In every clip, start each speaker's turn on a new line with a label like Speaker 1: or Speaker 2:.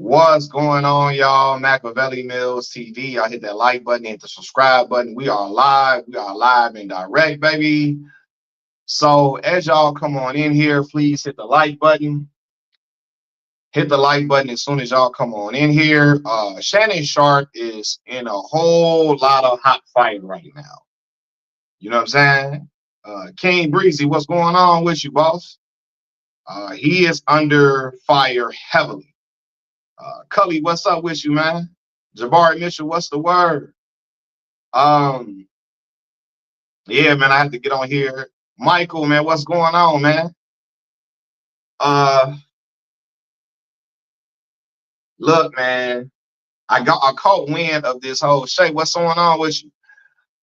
Speaker 1: What's going on, y'all? Machiavelli Mills TV. Y'all hit that like button, hit the subscribe button. We are live. We are live and direct, baby. So as y'all come on in here, please hit the like button. Hit the like button as soon as y'all come on in here. Shannon Sharpe is in a whole lot of hot fire right now. You know what I'm saying? King Breezy, what's going on with you, boss? He is under fire heavily. Cully, what's up with you, man? Jabari Mitchell, what's the word? Um, yeah, man, I have to get on here. Michael, man, what's going on, man? Uh, Look, man, I caught wind of this whole Shay. What's going on with you?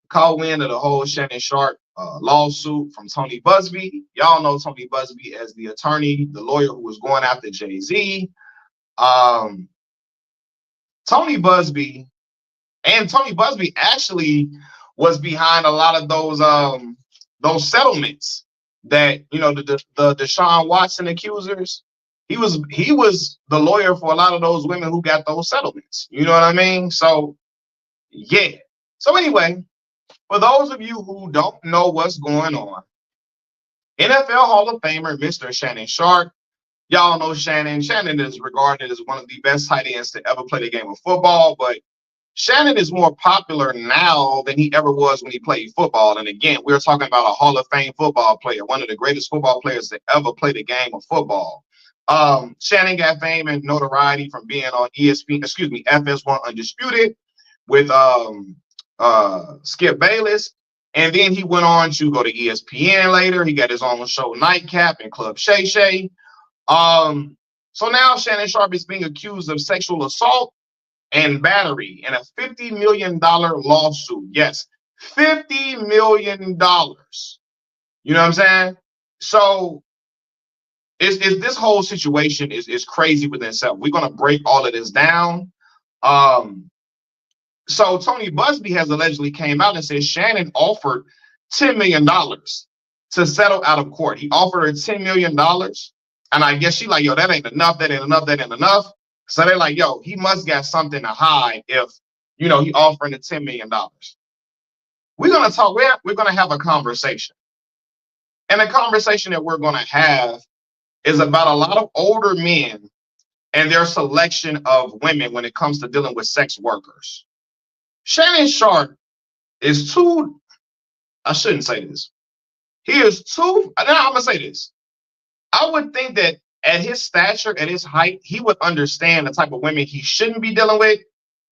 Speaker 1: Caught wind of the whole Shannon Sharpe lawsuit from Tony Busby. Y'all know Tony Busby as the attorney, the lawyer who was going after Jay-Z. Um, Tony Busby actually was behind a lot of those settlements that, you know, the Deshaun Watson accusers. He was the lawyer for a lot of those women who got those settlements. You know what I mean? So yeah. So anyway, for those of you who don't know what's going on, NFL Hall of Famer Mr. Shannon Sharpe. Y'all know Shannon. Shannon is regarded as one of the best tight ends to ever play the game of football, but Shannon is more popular now than he ever was when he played football. And again, we're talking about a Hall of Fame football player, one of the greatest football players to ever play the game of football. Shannon got fame and notoriety from being on FS1 Undisputed with Skip Bayless. And then he went on to go to ESPN later. He got his own show, Nightcap, and Club Shay Shay. So now Shannon Sharpe is being accused of sexual assault and battery in a $50 million lawsuit. Yes, $50 million. You know what I'm saying? So this whole situation is crazy within itself. We're gonna break all of this down. So Tony Busby has allegedly came out and said Shannon offered $10 million to settle out of court. He offered her $10 million. And I guess she like, yo, that ain't enough, that ain't enough, that ain't enough. So they're like, yo, he must got something to hide if, you know, he offering the $10 million. We're going to talk, we're going to have a conversation. And the conversation that we're going to have is about a lot of older men and their selection of women when it comes to dealing with sex workers. Shannon Sharpe is too, I shouldn't say this. He is too, now I'm going to say this. I would think that at his stature, at his height, he would understand the type of women he shouldn't be dealing with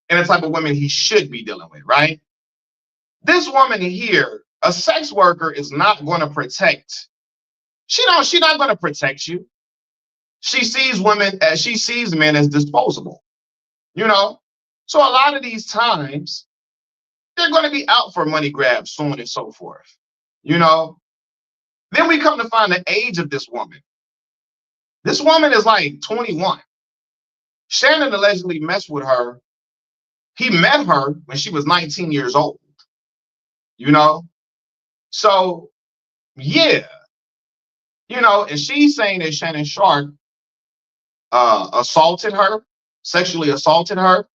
Speaker 1: and the type of women he should be dealing with, right? This woman here, a sex worker, is not going to protect. She's not going to protect you. She sees men as disposable, you know? So a lot of these times, they're going to be out for money grabs, so on and so forth, you know? Then we come to find the age of this woman. This woman is like 21. Shannon allegedly messed with her. He met her when she was 19 years old, you know? So, yeah, you know, and she's saying that Shannon Sharpe assaulted her, sexually assaulted her.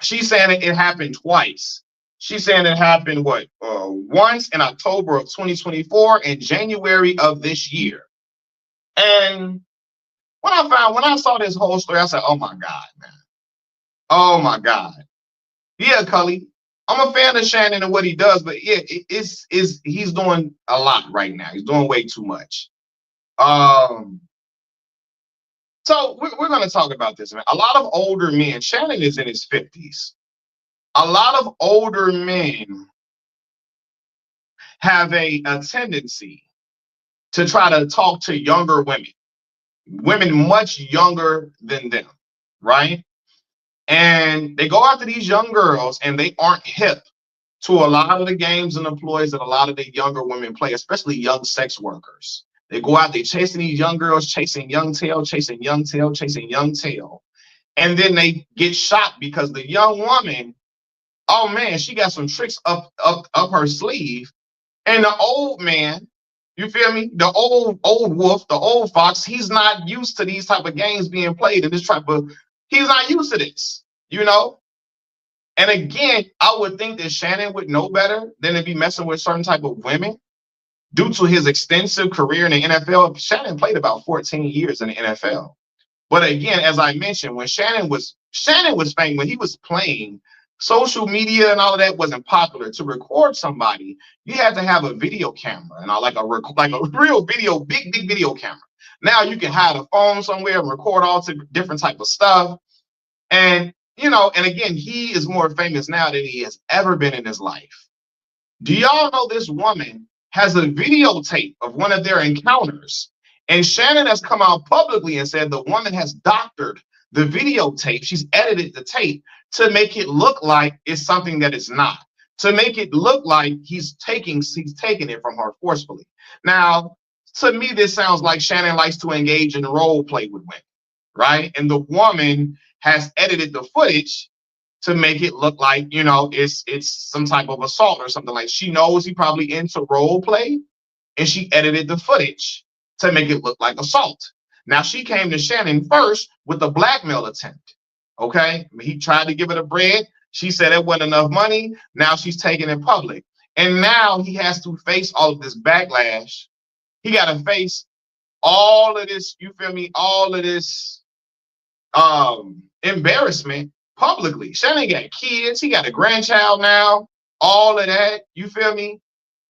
Speaker 1: She's saying it happened twice. She's saying it happened, once in October of 2024 and January of this year. And when I saw this whole story, I said, oh my God, man. Oh my God. Yeah, Cully, I'm a fan of Shannon and what he does, but yeah, he's doing a lot right now. He's doing way too much. So we're going to talk about this, man. A lot of older men, Shannon is in his 50s. A lot of older men have a tendency to try to talk to younger women much younger than them, right? And they go after these young girls and they aren't hip to a lot of the games and employs that a lot of the younger women play, especially young sex workers. They go out, they chasing these young girls, chasing young tail, chasing young tail, chasing young tail. And then they get shot because the young woman, oh man, she got some tricks up her sleeve. And the old man You feel me? The old wolf, the old fox, he's not used to these type of games being played in this type of, he's not used to this, you know? And again, I would think that Shannon would know better than to be messing with certain type of women due to his extensive career in the NFL. Shannon played about 14 years in the NFL. But again, as I mentioned, when Shannon was famous, when he was playing, social media and all of that wasn't popular. To record somebody, you had to have a video camera and like a real video, big video camera. Now you can hide a phone somewhere and record all different type of stuff. And and again, he is more famous now than he has ever been in his life. Do y'all know this woman has a videotape of one of their encounters? And Shannon has come out publicly and said the woman has doctored the videotape. She's edited the tape to make it look like it's something that it's not, to make it look like he's taking it from her forcefully. Now, to me, this sounds like Shannon likes to engage in role play with women, right? And the woman has edited the footage to make it look like, it's some type of assault or something. Like, she knows he probably into role play, and she edited the footage to make it look like assault. Now, she came to Shannon first with a blackmail attempt. Okay, he tried to give her the bread. She said it wasn't enough money. Now she's taking it public. And now he has to face all of this backlash. He got to face all of this, you feel me? All of this embarrassment publicly. Shannon got kids. He got a grandchild now. All of that, you feel me?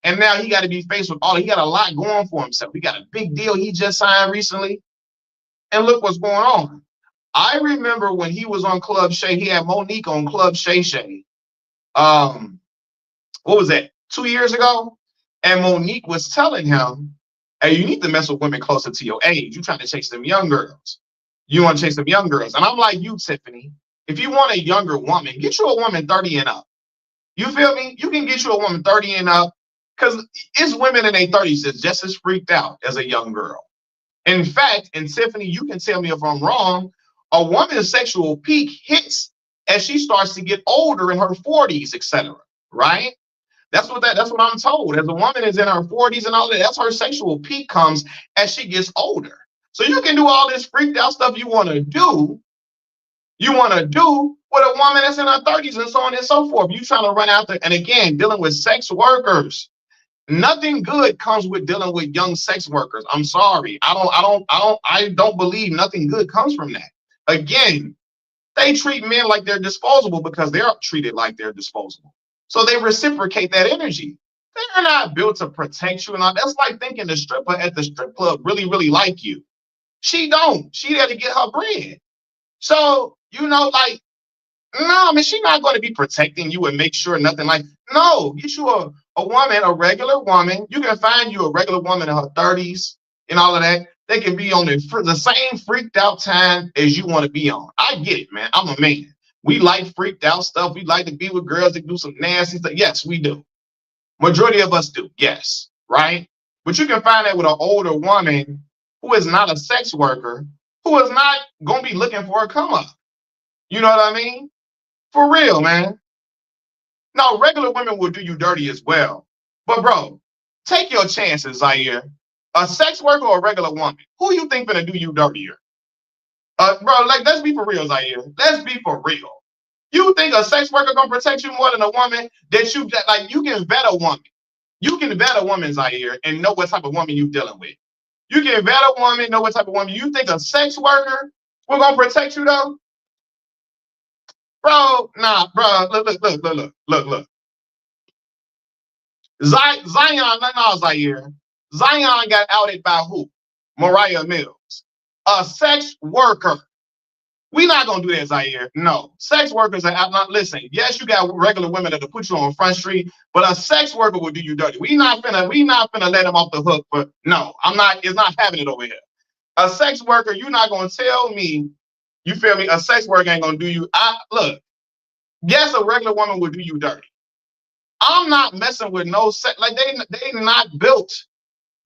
Speaker 1: And now he got to be faced with he got a lot going for himself. He got a big deal he just signed recently. And look what's going on. I remember when he was on Club Shay, he had Monique on Club Shay Shay. What was that, 2 years ago? And Monique was telling him, hey, you need to mess with women closer to your age. You're trying to chase them young girls. You want to chase them young girls. And I'm like you, Tiffany. If you want a younger woman, get you a woman 30 and up. You feel me? You can get you a woman 30 and up, because it's women in their 30s that's just as freaked out as a young girl. In fact, and Tiffany, you can tell me if I'm wrong, a woman's sexual peak hits as she starts to get older in her 40s, etc. Right? That's what I'm told. As a woman is in her 40s and all that, that's her sexual peak comes as she gets older. So you can do all this freaked out stuff you want to do. You want to do with a woman that's in her 30s and so on and so forth. You trying to run out there, and again, dealing with sex workers. Nothing good comes with dealing with young sex workers. I'm sorry. I don't believe nothing good comes from that. Again, they treat men like they're disposable because they're treated like they're disposable. So they reciprocate that energy. They're not built to protect you. And all. That's like thinking the stripper at the strip club really, really like you. She don't. She there to get her bread. So, like, no, I mean, she's not going to be protecting you and make sure nothing like, no, get you a woman, a regular woman. You can find you a regular woman in her 30s and all of that. They can be on the same freaked out time as you want to be on. I get it, man. I'm a man. We like freaked out stuff. We like to be with girls that do some nasty stuff. Yes, we do. Majority of us do. Yes. Right. But you can find that with an older woman who is not a sex worker, who is not going to be looking for a come up. You know what I mean? For real, man. Now, regular women will do you dirty as well. But, bro, take your chances, Zaire. A sex worker or a regular woman, who you think gonna do you dirtier? Bro, like, let's be for real, Zaire. Let's be for real. You think a sex worker gonna protect you more than a woman that you can vet a woman. You can vet a woman, Zaire, and know what type of woman you're dealing with. You can vet a woman, know what type of woman. You think a sex worker will gonna protect you, though? Bro, nah, bro, look. Zaire. Zion got outed by who? Mariah Mills. A sex worker. We not gonna do that, Zaire. No. Sex workers are out. Not listen. Yes, you got regular women that'll put you on Front Street, but a sex worker will do you dirty. We not finna let them off the hook. But no, it's not having it over here. A sex worker, you're not gonna tell me, you feel me? A sex worker ain't gonna do you. Look. Yes, a regular woman will do you dirty. I'm not messing with no sex. Like they not built.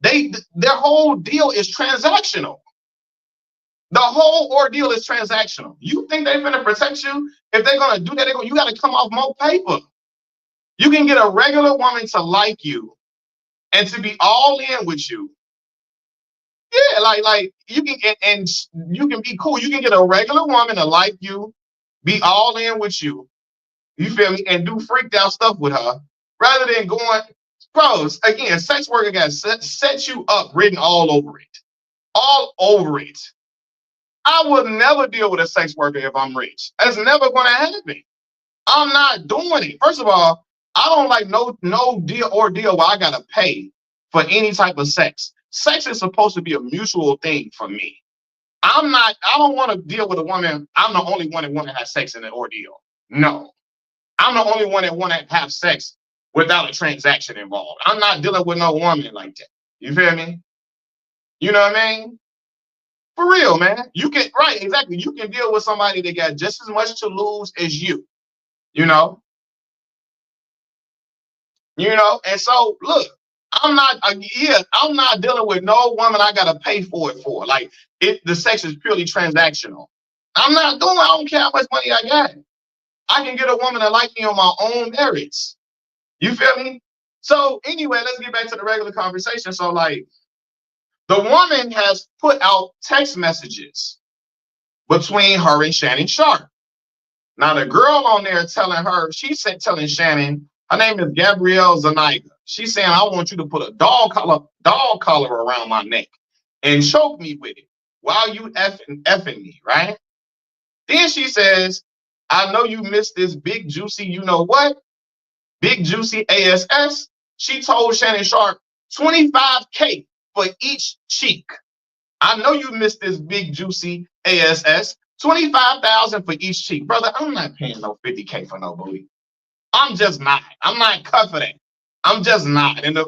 Speaker 1: Their whole deal is transactional. The whole ordeal is transactional. You think they're gonna protect you? If they're gonna do that, you gotta come off more paper. You can get a regular woman to like you and to be all in with you. Yeah, like you can and you can be cool. You can get a regular woman to like you, be all in with you. You feel me? And do freaked out stuff with her rather than going, bros. Again, sex worker got set you up written all over it, all over it. I would never deal with a sex worker if I'm rich. That's never going to happen. I'm not doing it. First of all, I don't like no deal where I gotta pay for any type of sex. Sex is supposed to be a mutual thing for me. I don't want to deal with a woman. I'm the only one that want to have sex in an ordeal. No. I'm the only one that want to have sex without a transaction involved. I'm not dealing with no woman like that. You feel me? You know what I mean? For real, man. You can, right, exactly. You can deal with somebody that got just as much to lose as you. You know? And so look, I'm not I'm not dealing with no woman I gotta pay for it for. Like the sex is purely transactional. I don't care how much money I got. I can get a woman to like me on my own merits. You feel me? So anyway, let's get back to the regular conversation. So like the woman has put out text messages between her and Shannon Sharpe. Now the girl on there telling Shannon, her name is Gabrielle Zaniga. She's saying, I want you to put a dog collar around my neck and choke me with it while you effing me, right? Then she says, I know you missed this big juicy, you know what? Big juicy ASS. She told Shannon Sharpe $25K for each cheek. I know you missed this big juicy ASS. $25,000 for each cheek. Brother, I'm not paying no $50K for no booty. I'm just not. I'm not cut for that. I'm just not. And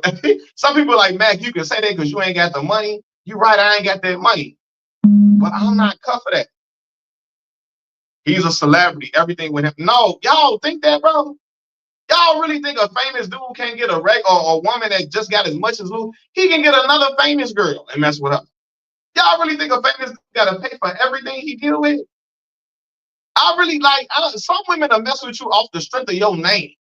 Speaker 1: some people are like, Mac, you can say that because you ain't got the money. You're right, I ain't got that money. But I'm not cut for that. He's a celebrity. Everything with him. No, y'all think that, bro? Y'all really think a famous dude can't get a woman that just got as much as Lou? He can get another famous girl and mess with her. Y'all really think a famous dude got to pay for everything he deal with? I really some women will mess with you off the strength of your name.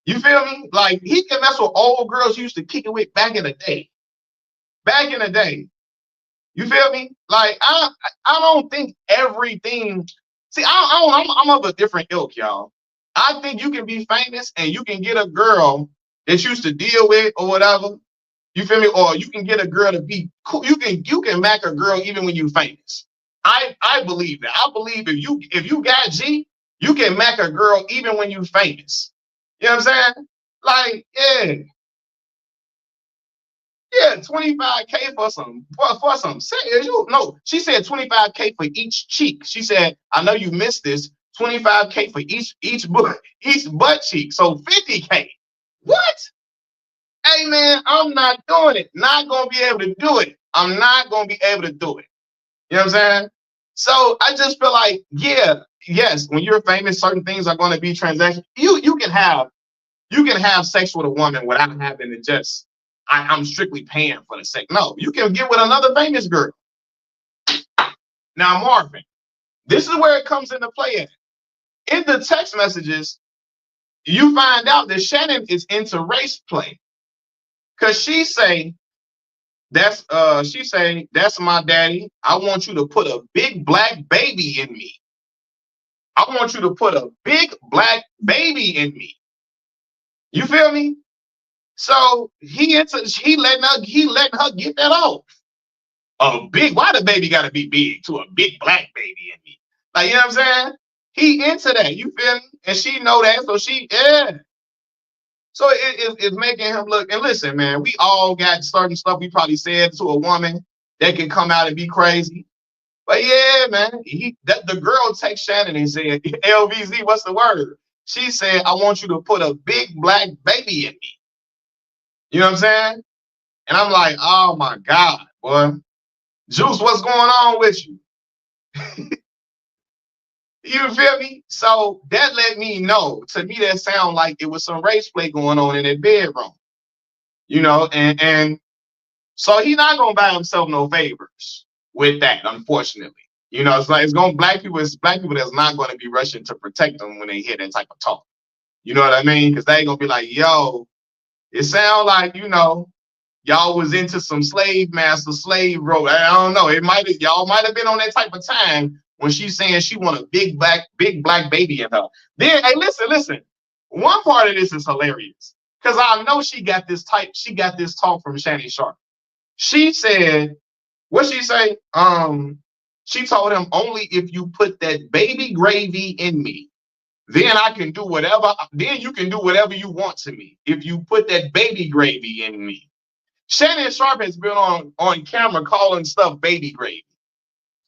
Speaker 1: You feel me? Like he can mess with old girls you used to kick it with back in the day. Back in the day. You feel me? Like I don't think everything. See, I'm of a different ilk, y'all. I think you can be famous and you can get a girl that you used to deal with or whatever. You feel me? Or you can get a girl to be cool. You can mac a girl even when you famous. I believe that. I believe if you got G, you can mac a girl even when you famous. You know what I'm saying? Like, yeah, $25K for some. No, she said $25K for each cheek. She said, I know you missed this. $25K for each butt cheek. So $50K. What? Hey man, I'm not doing it. Not gonna be able to do it. I'm not gonna be able to do it. You know what I'm saying? So I just feel like, yes, when you're famous, certain things are going to be transactional. You can have sex with a woman without having to just I'm strictly paying for the sex. No, you can get with another famous girl. Now, Marvin, this is where it comes into play at. In the text messages, you find out that Shannon is into race play. Cause she say that's my daddy. I want you to put a big black baby in me. I want you to put a big black baby in me. You feel me? So he letting her get that off. Why the baby gotta be big to a big black baby in me? Like, you know what I'm saying? He into that, you feel me? And she know that, so So it's making him look, and listen, man, we all got certain stuff we probably said to a woman that can come out and be crazy. But yeah, man, the girl text Shannon and said, LVZ, what's the word? She said, I want you to put a big black baby in me. You know what I'm saying? And I'm like, oh my God, boy. Juice, what's going on with you? You feel me? So that let me know. To me, that sound like it was some race play going on in that bedroom. You know, and so he's not gonna buy himself no favors with that, unfortunately. You know, it's black people that's not gonna be rushing to protect them when they hear that type of talk. You know what I mean? Because they ain't gonna be like, yo, It sounds like, y'all was into some slave master, slave road. I don't know. Y'all might have been on that type of time when she's saying she want a big black baby in her. Then, hey, listen. One part of this is hilarious because I know she got this talk from Shannon Sharpe. She said, what she say? She told him, only if you put that baby gravy in me, then I can do whatever. Then you can do whatever you want to me. If you put that baby gravy in me. Shannon Sharpe has been on camera calling stuff baby gravy.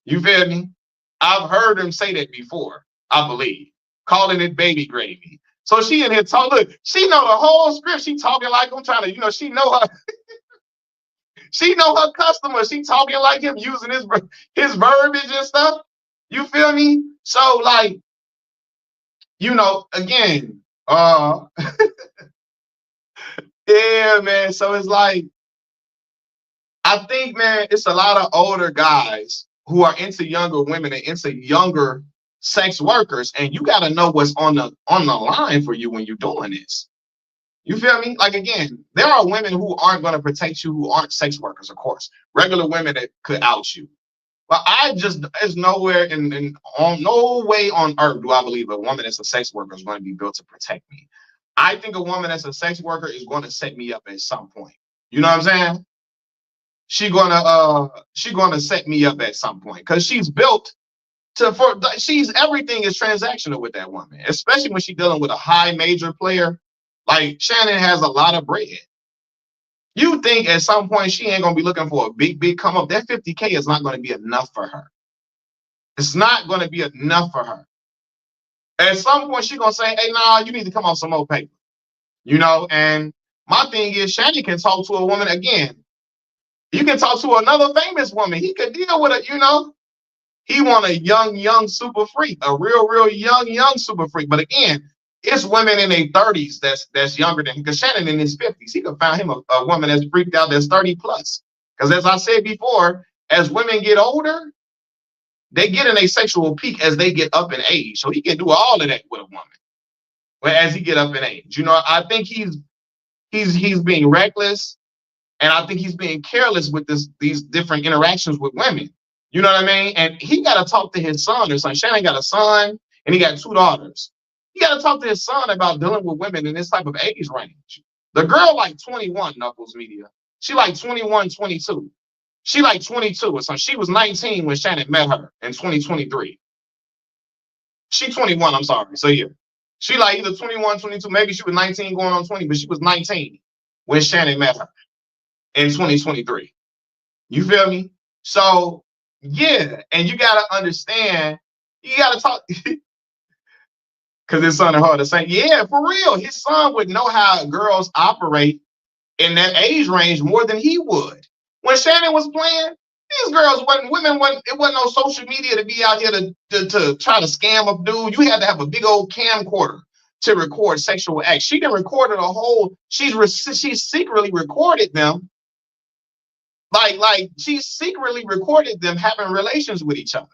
Speaker 1: You feel me? I've heard him say that before, I believe, calling it baby gravy. So she in here talking, look, she know the whole script. She talking like I'm trying to, she know her customer. She talking like him, using his verbiage and stuff. You feel me? So like, again, yeah, man. So it's like, I think, man, it's a lot of older guys who are into younger women and into younger sex workers, and you got to know what's on the line for you when you're doing this. You feel me? Like, again, there are women who aren't going to protect you, who aren't sex workers, of course. Regular women that could out you. But there's nowhere no way on earth do I believe a woman that's a sex worker is going to be built to protect me. I think a woman that's a sex worker is going to set me up at some point. You know what I'm saying? She's gonna set me up at some point because she's built everything is transactional with that woman, especially when she's dealing with a high major player. Like Shannon has a lot of bread. You think at some point she ain't gonna be looking for a big come up? That 50K is not gonna be enough for her. It's not gonna be enough for her. At some point she's gonna say, hey, nah, you need to come on some more paper. And my thing is Shannon can talk to a woman again. You can talk to another famous woman. He could deal with it, He want a young super freak, a real young super freak. But again, it's women in their 30s that's younger than him. Because Shannon in his 50s, he could find him a woman that's freaked out that's 30 plus. Because as I said before, as women get older, they get in a sexual peak as they get up in age. So he can do all of that with a woman. But as he get up in age, I think he's being reckless. And I think he's being careless with these different interactions with women. You know what I mean? And he got to talk to his son or something. Shannon got a son and he got 2 daughters. He got to talk to his son about dealing with women in this type of age range. The girl like 21, Knuckles Media. She like 21, 22. She like 22 or something. She was 19 when Shannon met her in 2023. She 21, I'm sorry. So yeah. She like either 21, 22, maybe she was 19 going on 20, but she was 19 when Shannon met her in 2023. You feel me? So yeah, and you gotta understand, you gotta talk because his son and her the same. Yeah, for real. His son would know how girls operate in that age range more than he would. When Shannon was playing, these girls it wasn't no social media to be out here to try to scam a dude. You had to have a big old camcorder to record sexual acts. She didn't record she secretly recorded them. Like she secretly recorded them having relations with each other.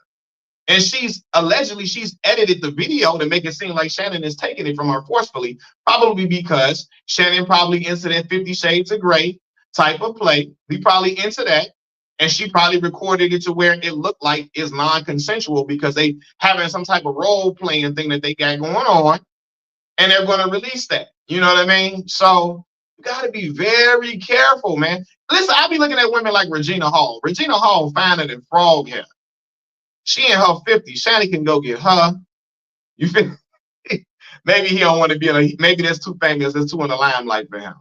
Speaker 1: And she's edited the video to make it seem like Shannon is taking it from her forcefully, probably because Shannon probably into that 50 Shades of Grey type of play. We probably into that. And she probably recorded it to where it looked like it's non-consensual because they having some type of role playing thing that they got going on. And they're going to release that. You know what I mean? So you got to be very careful, man. Listen, I be looking at women like Regina Hall. Regina Hall finer than frog hair. She in her 50s. Shannon can go get her. You feel? Maybe he don't want to be maybe that's too famous. That's too in the limelight for him.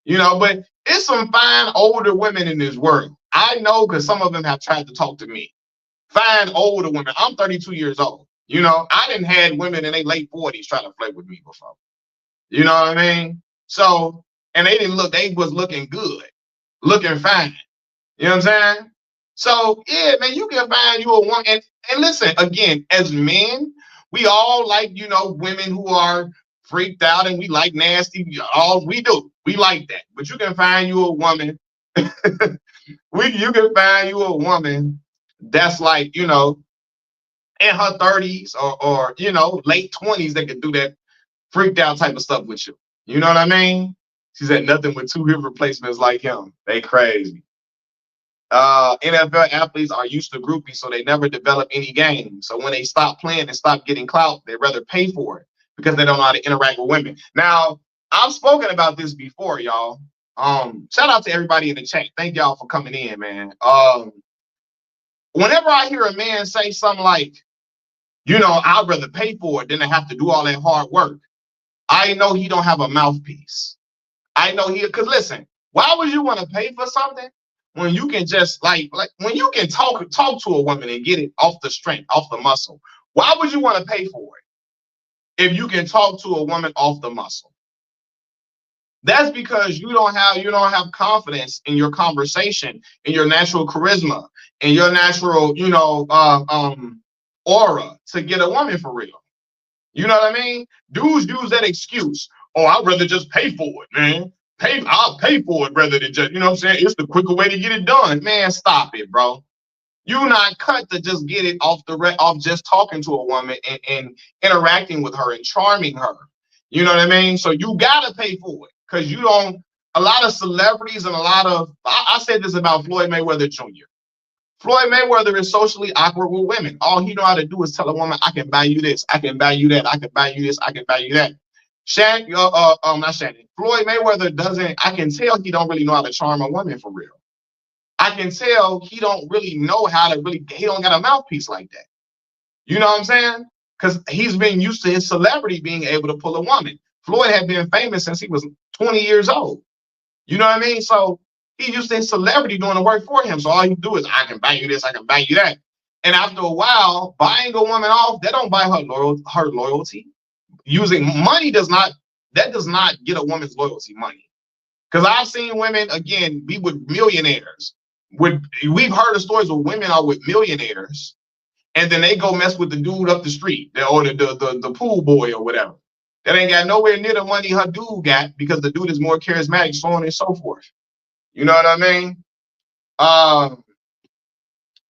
Speaker 1: But it's some fine older women in this world. I know because some of them have tried to talk to me. Fine older women. I'm 32 years old. I didn't had women in their late 40s trying to flirt with me before. You know what I mean? So, and they was looking good, looking fine. You know what I'm saying? So yeah, man, you can find you a one. And listen, again, as men, we all like, women who are freaked out and we like nasty. All we do, we like that. But you can find you a woman. You can find you a woman that's like, in her 30s or late 20s that can do that freaked out type of stuff with you. You know what I mean? She said nothing with 2 hip replacements like him. They crazy. NFL athletes are used to groupies, so they never develop any game. So when they stop playing and stop getting clout, they rather pay for it because they don't know how to interact with women. Now, I've spoken about this before, y'all. Shout out to everybody in the chat. Thank y'all for coming in, man. Whenever I hear a man say something like, you know, I'd rather pay for it than to have to do all that hard work, I know he don't have a mouthpiece. I know because listen, why would you want to pay for something when you can just like when you can talk to a woman and get it off the strength, off the muscle? Why would you want to pay for it if you can talk to a woman off the muscle? That's because you don't have confidence in your conversation, in your natural charisma, in your natural, aura to get a woman for real. You know what I mean? Dudes use that excuse. Oh, I'd rather just pay for it, man. I'll pay for it rather than just, you know what I'm saying? It's the quicker way to get it done. Man, stop it, bro. You're not cut to just get it off just talking to a woman and interacting with her and charming her. You know what I mean? So you gotta pay for it because a lot of celebrities and I said this about Floyd Mayweather Jr. Floyd Mayweather is socially awkward with women. All he know how to do is tell a woman, I can buy you this, I can buy you that, I can buy you this, I can buy you that. Not Shannon. Floyd Mayweather I can tell he don't really know how to charm a woman for real. I can tell he don't really know he don't got a mouthpiece like that. You know what I'm saying? Because he's been used to his celebrity being able to pull a woman. Floyd had been famous since he was 20 years old. You know what I mean? So he used to his celebrity doing the work for him. So all you do is, I can buy you this, I can buy you that. And after a while, buying a woman off, that don't buy her loyalty. Using money does not get a woman's loyalty, money. Because I've seen women, again, be with millionaires. We've heard of stories where women are with millionaires, and then they go mess with the dude up the street, or the pool boy or whatever. That ain't got nowhere near the money her dude got because the dude is more charismatic, so on and so forth. You know what I mean?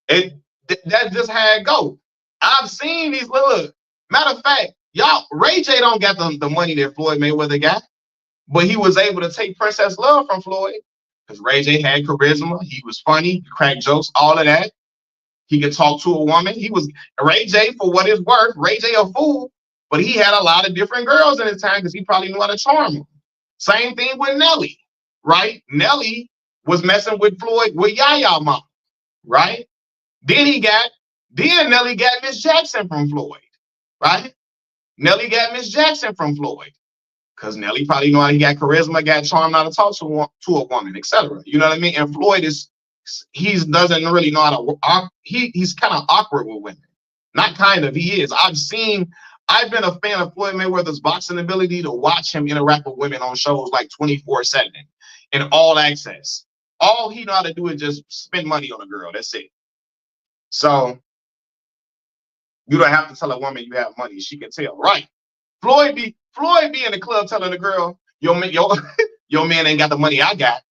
Speaker 1: That's just how it go. I've seen these matter of fact, y'all, Ray J don't got the money that Floyd Mayweather got, but he was able to take Princess Love from Floyd because Ray J had charisma. He was funny, he cracked jokes, all of that. He could talk to a woman. Ray J, for what it's worth, Ray J a fool, but he had a lot of different girls in his time because he probably knew how to charm them. Same thing with Nelly, right? Nelly was messing with Floyd, with Yaya Mama, right? Then Nelly got Miss Jackson from Floyd, right? Nelly got Miss Jackson from Floyd because Nelly probably know how he got charisma, got charm, how to talk to a woman, etc. You know what I mean? And Floyd doesn't really know how to. He's kind of awkward with women. Not kind of, he is. I've been a fan of Floyd Mayweather's boxing ability to watch him interact with women on shows like 24/7 in all access. All he know how to do is just spend money on a girl. That's it. So you don't have to tell a woman you have money. She can tell, right? Floyd be in the club telling the girl, your man ain't got the money I got.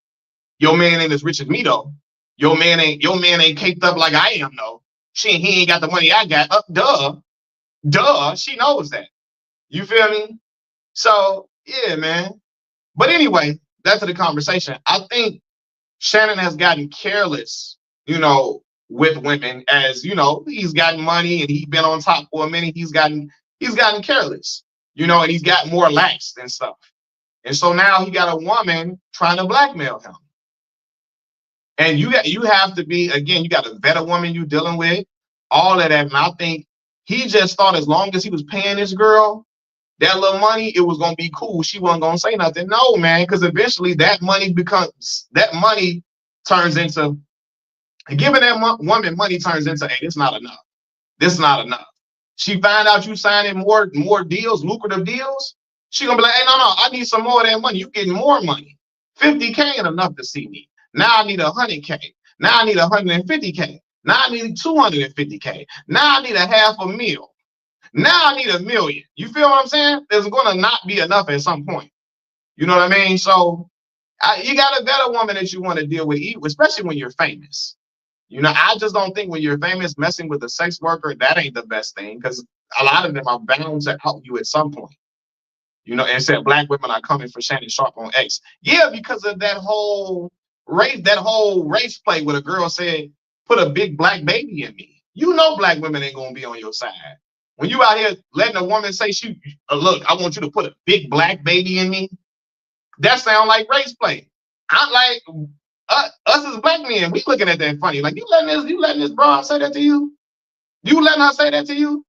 Speaker 1: Your man ain't as rich as me though. Your man ain't caked up like I am though. He ain't got the money I got. Duh. She knows that. You feel me? So yeah, man. But anyway, that's the conversation. I think Shannon has gotten careless, with women, as he's gotten money and he's been on top for a minute. He's gotten careless, and he's got more lax and stuff. And so now he got a woman trying to blackmail him. And you have to be, again, you got to vet a woman you're dealing with, all of that. And I think he just thought as long as he was paying this girl that little money, it was gonna be cool. She wasn't gonna say nothing. No, man, because eventually that money turns into giving that woman money turns into, hey, this not enough. This is not enough. She find out you signing more deals, lucrative deals. She gonna be like, hey, no, I need some more of that money. You getting more money. 50K ain't enough to see me. Now I need 100K. Now I need 150K. Now I need 250K. Now I need $500,000. Now I need $1 million. You feel what I'm saying? There's gonna not be enough at some point. You know what I mean? So you gotta vet a woman that you want to deal with, especially when you're famous. I just don't think when you're famous, messing with a sex worker, that ain't the best thing, because a lot of them are bound to help you at some point. You know, and said black women are coming for Shannon Sharpe on X. Yeah, because of that whole race play where a girl said, put a big black baby in me. You know black women ain't gonna be on your side. When you out here letting a woman say, look, I want you to put a big black baby in me, that sound like race play. I'm like, us as black men, we looking at that funny. Like, you letting this broad say that to you? You letting her say that to you?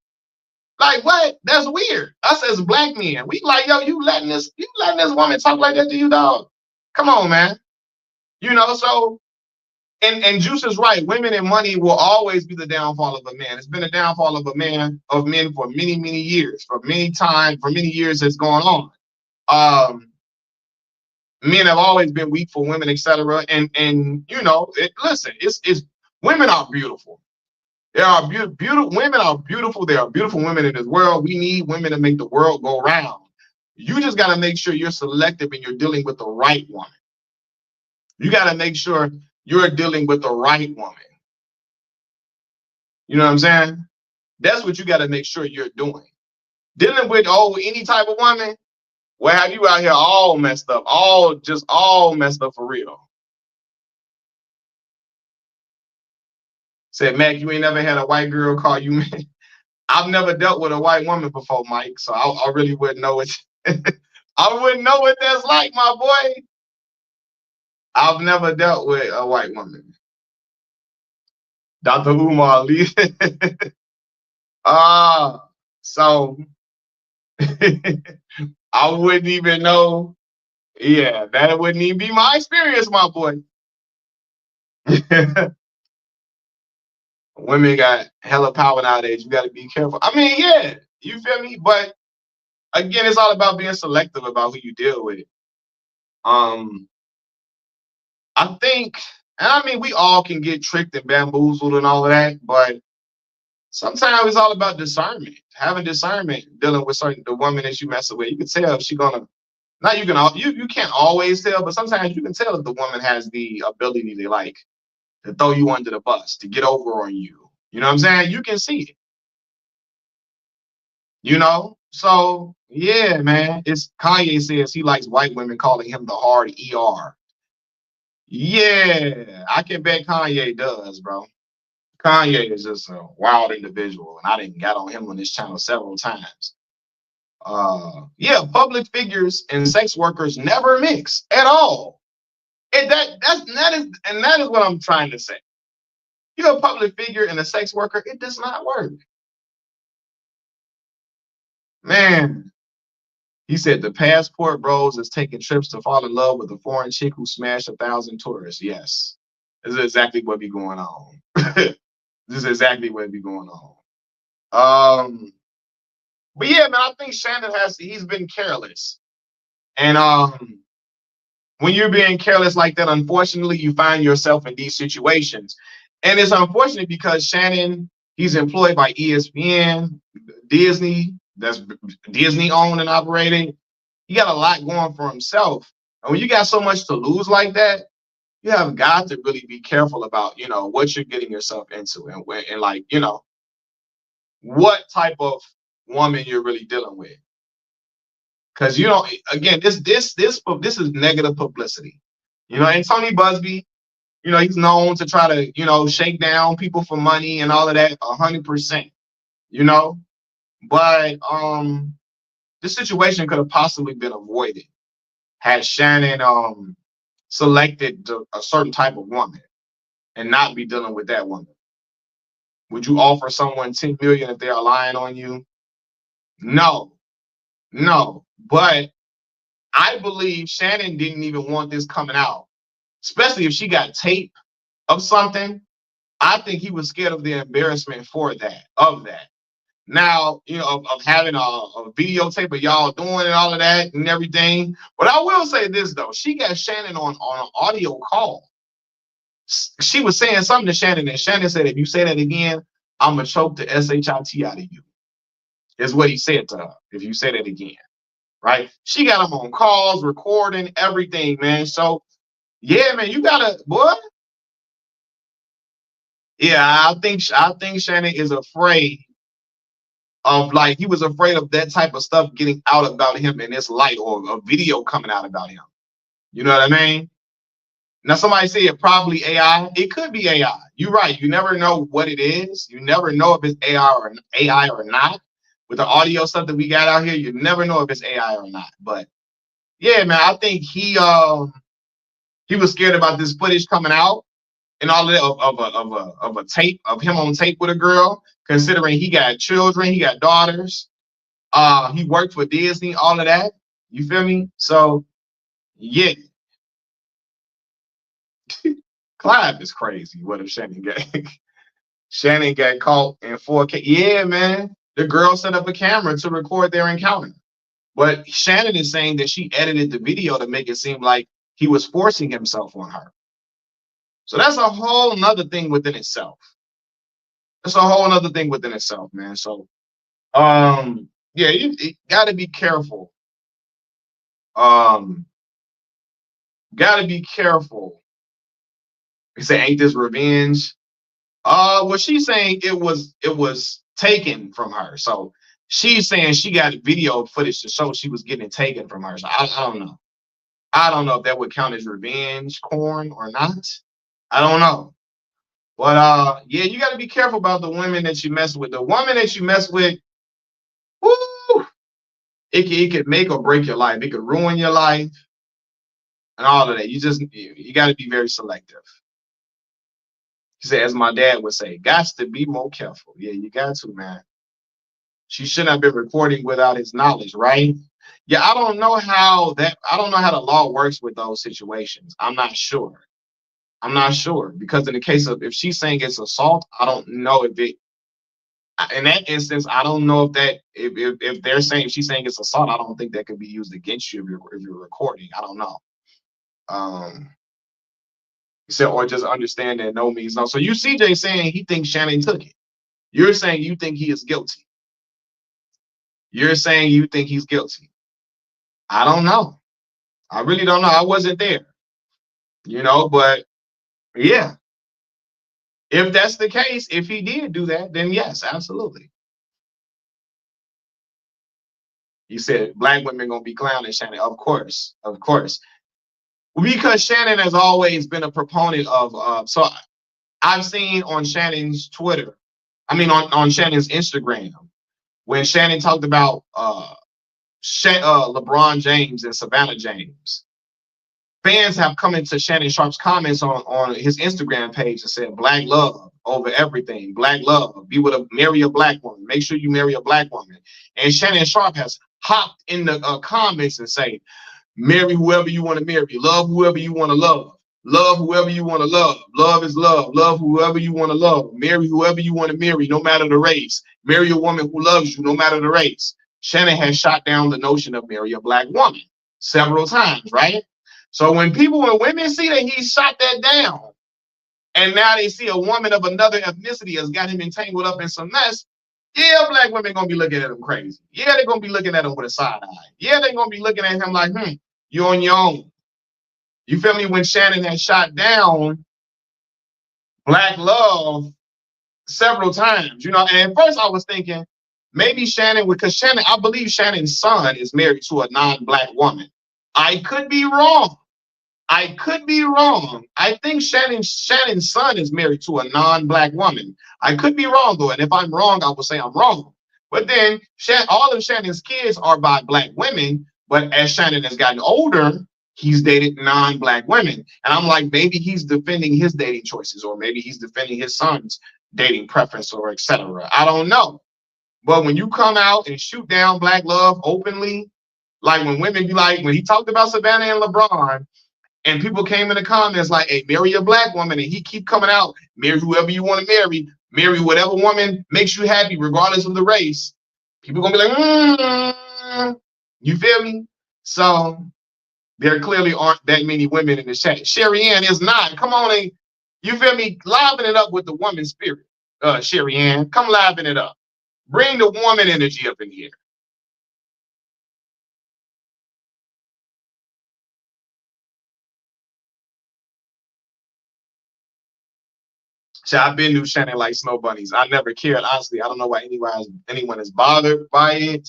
Speaker 1: Like, what? That's weird. Us as black men, we like, yo, you letting this woman talk like that to you, dog? Come on, man. You know, so and Juice is right. Women and money will always be the downfall of a man. It's been a downfall of men for many, many years. For many years it's going on. Men have always been weak for women, etc. And you know, listen, it's women are beautiful. There are beautiful women are beautiful. There are beautiful women in this world. We need women to make the world go round. You just got to make sure you're selective and you're dealing with the right woman. You got to make sure you're dealing with the right woman. You know what I'm saying? That's what you got to make sure you're doing. Dealing with any type of woman, well, have you out here all messed up, all messed up for real. Said, Mac, you ain't never had a white girl call you man. I've never dealt with a white woman before, Mike, so I really wouldn't know it. I wouldn't know what that's like, my boy. I've never dealt with a white woman. Dr. Umar Lee. So I wouldn't even know. Yeah, that wouldn't even be my experience, my boy. Women got hella power nowadays. You got to be careful. I mean, yeah, you feel me? But again, it's all about being selective about who you deal with. I think, and I mean, we all can get tricked and bamboozled and all of that, but sometimes it's all about discernment. Having discernment, dealing with the woman that you messing with. You can tell if she's gonna. Not you can't always tell, but sometimes you can tell if the woman has the ability to throw you under the bus, to get over on you. You know what I'm saying? You can see it. You know? So yeah, man. It's Kanye says he likes white women calling him the hard ER. Yeah, I can bet Kanye does, bro. Kanye is just a wild individual, and I didn't got on him on this channel several times. Yeah, public figures and sex workers never mix at all. And that is what I'm trying to say. You're a public figure and a sex worker, it does not work. Man, he said the passport bros is taking trips to fall in love with a foreign chick who smashed 1,000 tourists. Yes, this is exactly what be going on. This is exactly what be going on. But yeah, man, I think Shannon he's been careless. And when you're being careless like that, unfortunately, you find yourself in these situations. And it's unfortunate because Shannon, he's employed by ESPN, Disney, that's Disney owned and operated. He got a lot going for himself. And when you got so much to lose like that, you have got to really be careful about, what you're getting yourself into and like, what type of woman you're really dealing with. Because again, this is negative publicity. And Tony Busby, he's known to try to, shake down people for money and all of that 100%. But this situation could have possibly been avoided had Shannon selected a certain type of woman and not be dealing with that woman. Would you offer someone 10 million if they are lying on you? No. But I believe Shannon didn't even want this coming out, especially if she got tape of something. I think he was scared of the embarrassment of that. Now, of having a videotape of y'all doing and all of that and everything. But I will say this, though. She got Shannon on an audio call. She was saying something to Shannon, and Shannon said, if you say that again, I'm going to choke the SHIT out of you, is what he said to her, if you say that again. Right? She got him on calls, recording, everything, man. So, yeah, man, you got to, boy. Yeah, I think Shannon is afraid of like he was afraid of that type of stuff getting out about him in this light, or a video coming out about him. You know what I mean? Now somebody say it probably AI. It could be AI. You're right. You never know what it is. You never know if it's AI or not. With the audio stuff that we got out here, you never know if it's AI or not. But yeah, man, I think he was scared about this footage coming out and all of that of a tape of him on tape with a girl, considering he got children, he got daughters, he worked for Disney, all of that. You feel me? So yeah, Clive is crazy. What if Shannon got Shannon got caught in 4K? Yeah, man. The girl set up a camera to record their encounter. But Shannon is saying that she edited the video to make it seem like he was forcing himself on her. So that's a whole nother thing within itself. That's a whole nother thing within itself, man. So yeah, you gotta be careful. Um gotta be careful. He said, ain't this revenge? Well, she's saying it was taken from her. So she's saying she got video footage to show she was getting it taken from her. So I don't know. I don't know if that would count as revenge porn or not. I don't know. But yeah, you gotta be careful about the women that you mess with. The woman that you mess with, woo, it could make or break your life. It could ruin your life and all of that. You gotta be very selective. He said, as my dad would say, got to be more careful. Yeah, you got to, man. She shouldn't have been recording without his knowledge, right? Yeah, I don't know how the law works with those situations. I'm not sure. I'm not sure because in the case of if she's saying it's assault, I don't know if it in that instance, I don't know if that if they're saying if she's saying it's assault, I don't think that could be used against you if you're recording. I don't know. Um he said, or just understand that no means no. So you CJ saying he thinks Shannon took it. You're saying you think he is guilty. You're saying you think he's guilty. I don't know. I really don't know. I wasn't there, but yeah, if that's the case, if he did do that, then yes, absolutely. He said black women gonna be clowning Shannon. Of course, of course. Because Shannon has always been a proponent of so I've seen on Shannon's Twitter, I mean on Shannon's Instagram, when Shannon talked about LeBron James and Savannah James. Fans have come into Shannon Sharpe's comments on his Instagram page and said, black love over everything. Black love. Be with marry a black woman. Make sure you marry a black woman. And Shannon Sharpe has hopped in the comments and say, marry whoever you want to marry. Love whoever you want to love. Love whoever you want to love. Love is love. Love whoever you want to love. Marry whoever you want to marry, no matter the race. Marry a woman who loves you, no matter the race. Shannon has shot down the notion of marry a black woman several times, right? So when women see that he shot that down, and now they see a woman of another ethnicity has got him entangled up in some mess, yeah, black women gonna be looking at him crazy. Yeah, they're gonna be looking at him with a side eye. Yeah, they're gonna be looking at him like, you're on your own. You feel me? When Shannon had shot down black love several times, and at first I was thinking maybe Shannon, because I believe Shannon's son is married to a non-black woman. I could be wrong. I think Shannon's son is married to a non-black woman. I could be wrong though, and if I'm wrong, I will say I'm wrong. But then all of Shannon's kids are by black women. But as Shannon has gotten older, he's dated non-black women, and I'm like, maybe he's defending his dating choices, or maybe he's defending his son's dating preference, or etc. I don't know. But when you come out and shoot down black love openly, like when women be like, when he talked about Savannah and LeBron. And people came in the comments like, hey, marry a black woman. And he keep coming out, marry whoever you want to marry whatever woman makes you happy, regardless of the race. People gonna be like, you feel me? So there clearly aren't that many women in the chat. Sherry Ann is not. Come on, you feel me? Liven it up with the woman spirit. Sherry Ann, come liven it up. Bring the woman energy up in here. So I've been knew Shannon like snow bunnies. I never cared. Honestly, I don't know why anyone is bothered by it.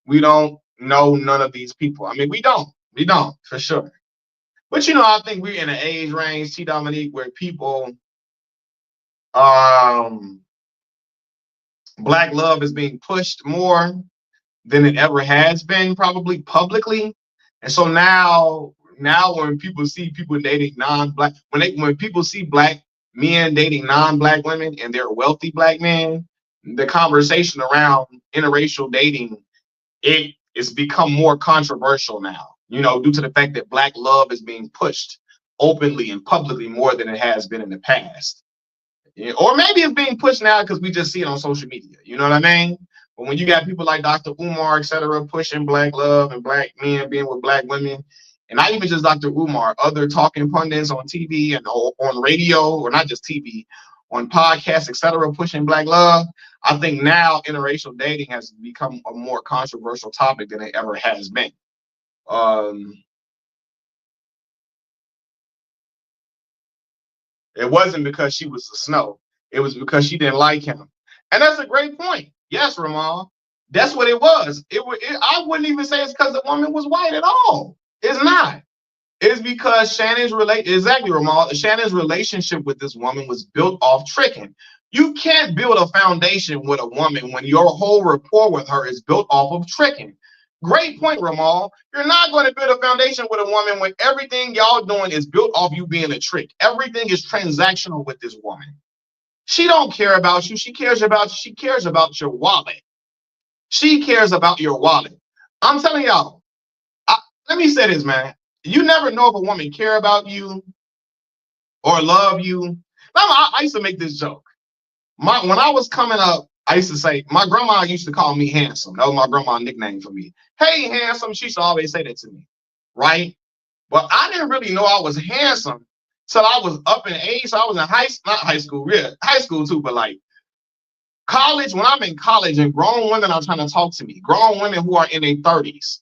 Speaker 1: We don't know none of these people. I mean, we don't. We don't, for sure. But I think we're in an age range, T Dominique, where people black love is being pushed more than it ever has been, probably publicly. And so now when people see people dating non-black, when people see black men dating non-black women and they're wealthy black men, the conversation around interracial dating, it is become more controversial now, due to the fact that black love is being pushed openly and publicly more than it has been in the past. Yeah, or maybe it's being pushed now because we just see it on social media. You know what I mean? But when you got people like Dr. Umar, et cetera, pushing black love and black men being with black women, and not even just Dr. Umar, other talking pundits on TV and on radio, or not just TV, on podcasts, et cetera, pushing black love, I think now interracial dating has become a more controversial topic than it ever has been. It wasn't because she was the snow. It was because she didn't like him. And that's a great point. Yes, Ramal. That's what it was. I wouldn't even say it's because the woman was white at all. It's not. It's because Shannon's relationship with this woman was built off tricking. You can't build a foundation with a woman when your whole rapport with her is built off of tricking. Great point, Ramal. You're not going to build a foundation with a woman when everything y'all doing is built off you being a trick. Everything is transactional with this woman. She don't care about you. She cares about your wallet. She cares about your wallet. I'm telling y'all, let me say this, man. You never know if a woman care about you or love you. I used to make this joke. When I was coming up, I used to say, my grandma used to call me handsome. That was my grandma's nickname for me. Hey, handsome. She used to always say that to me, right? But I didn't really know I was handsome till I was up in age. So I was in high school too, but like college. When I'm in college and grown women are trying to talk to me, grown women who are in their 30s,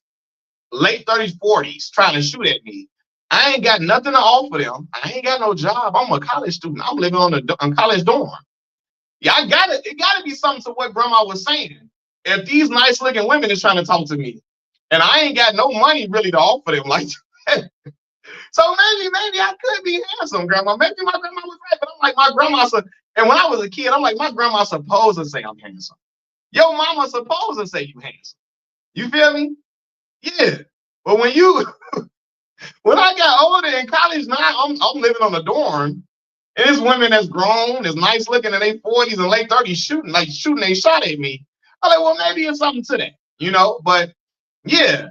Speaker 1: late 30s, 40s, trying to shoot at me. I ain't got nothing to offer them. I ain't got no job. I'm a college student. I'm living on a college dorm. Yeah, it gotta be something to what grandma was saying. If these nice looking women is trying to talk to me and I ain't got no money really to offer them, like so maybe I could be handsome, grandma. Maybe my grandma was right, but I'm like my grandma said, and when I was a kid, I'm like, my grandma's supposed to say I'm handsome. Your mama's supposed to say you handsome. You feel me? Yeah. But when I got older in college, now I'm living on a dorm. And there's women that's grown, that's nice looking in their 40s and late 30s shooting a shot at me. I'm like, well, maybe it's something to that, But yeah,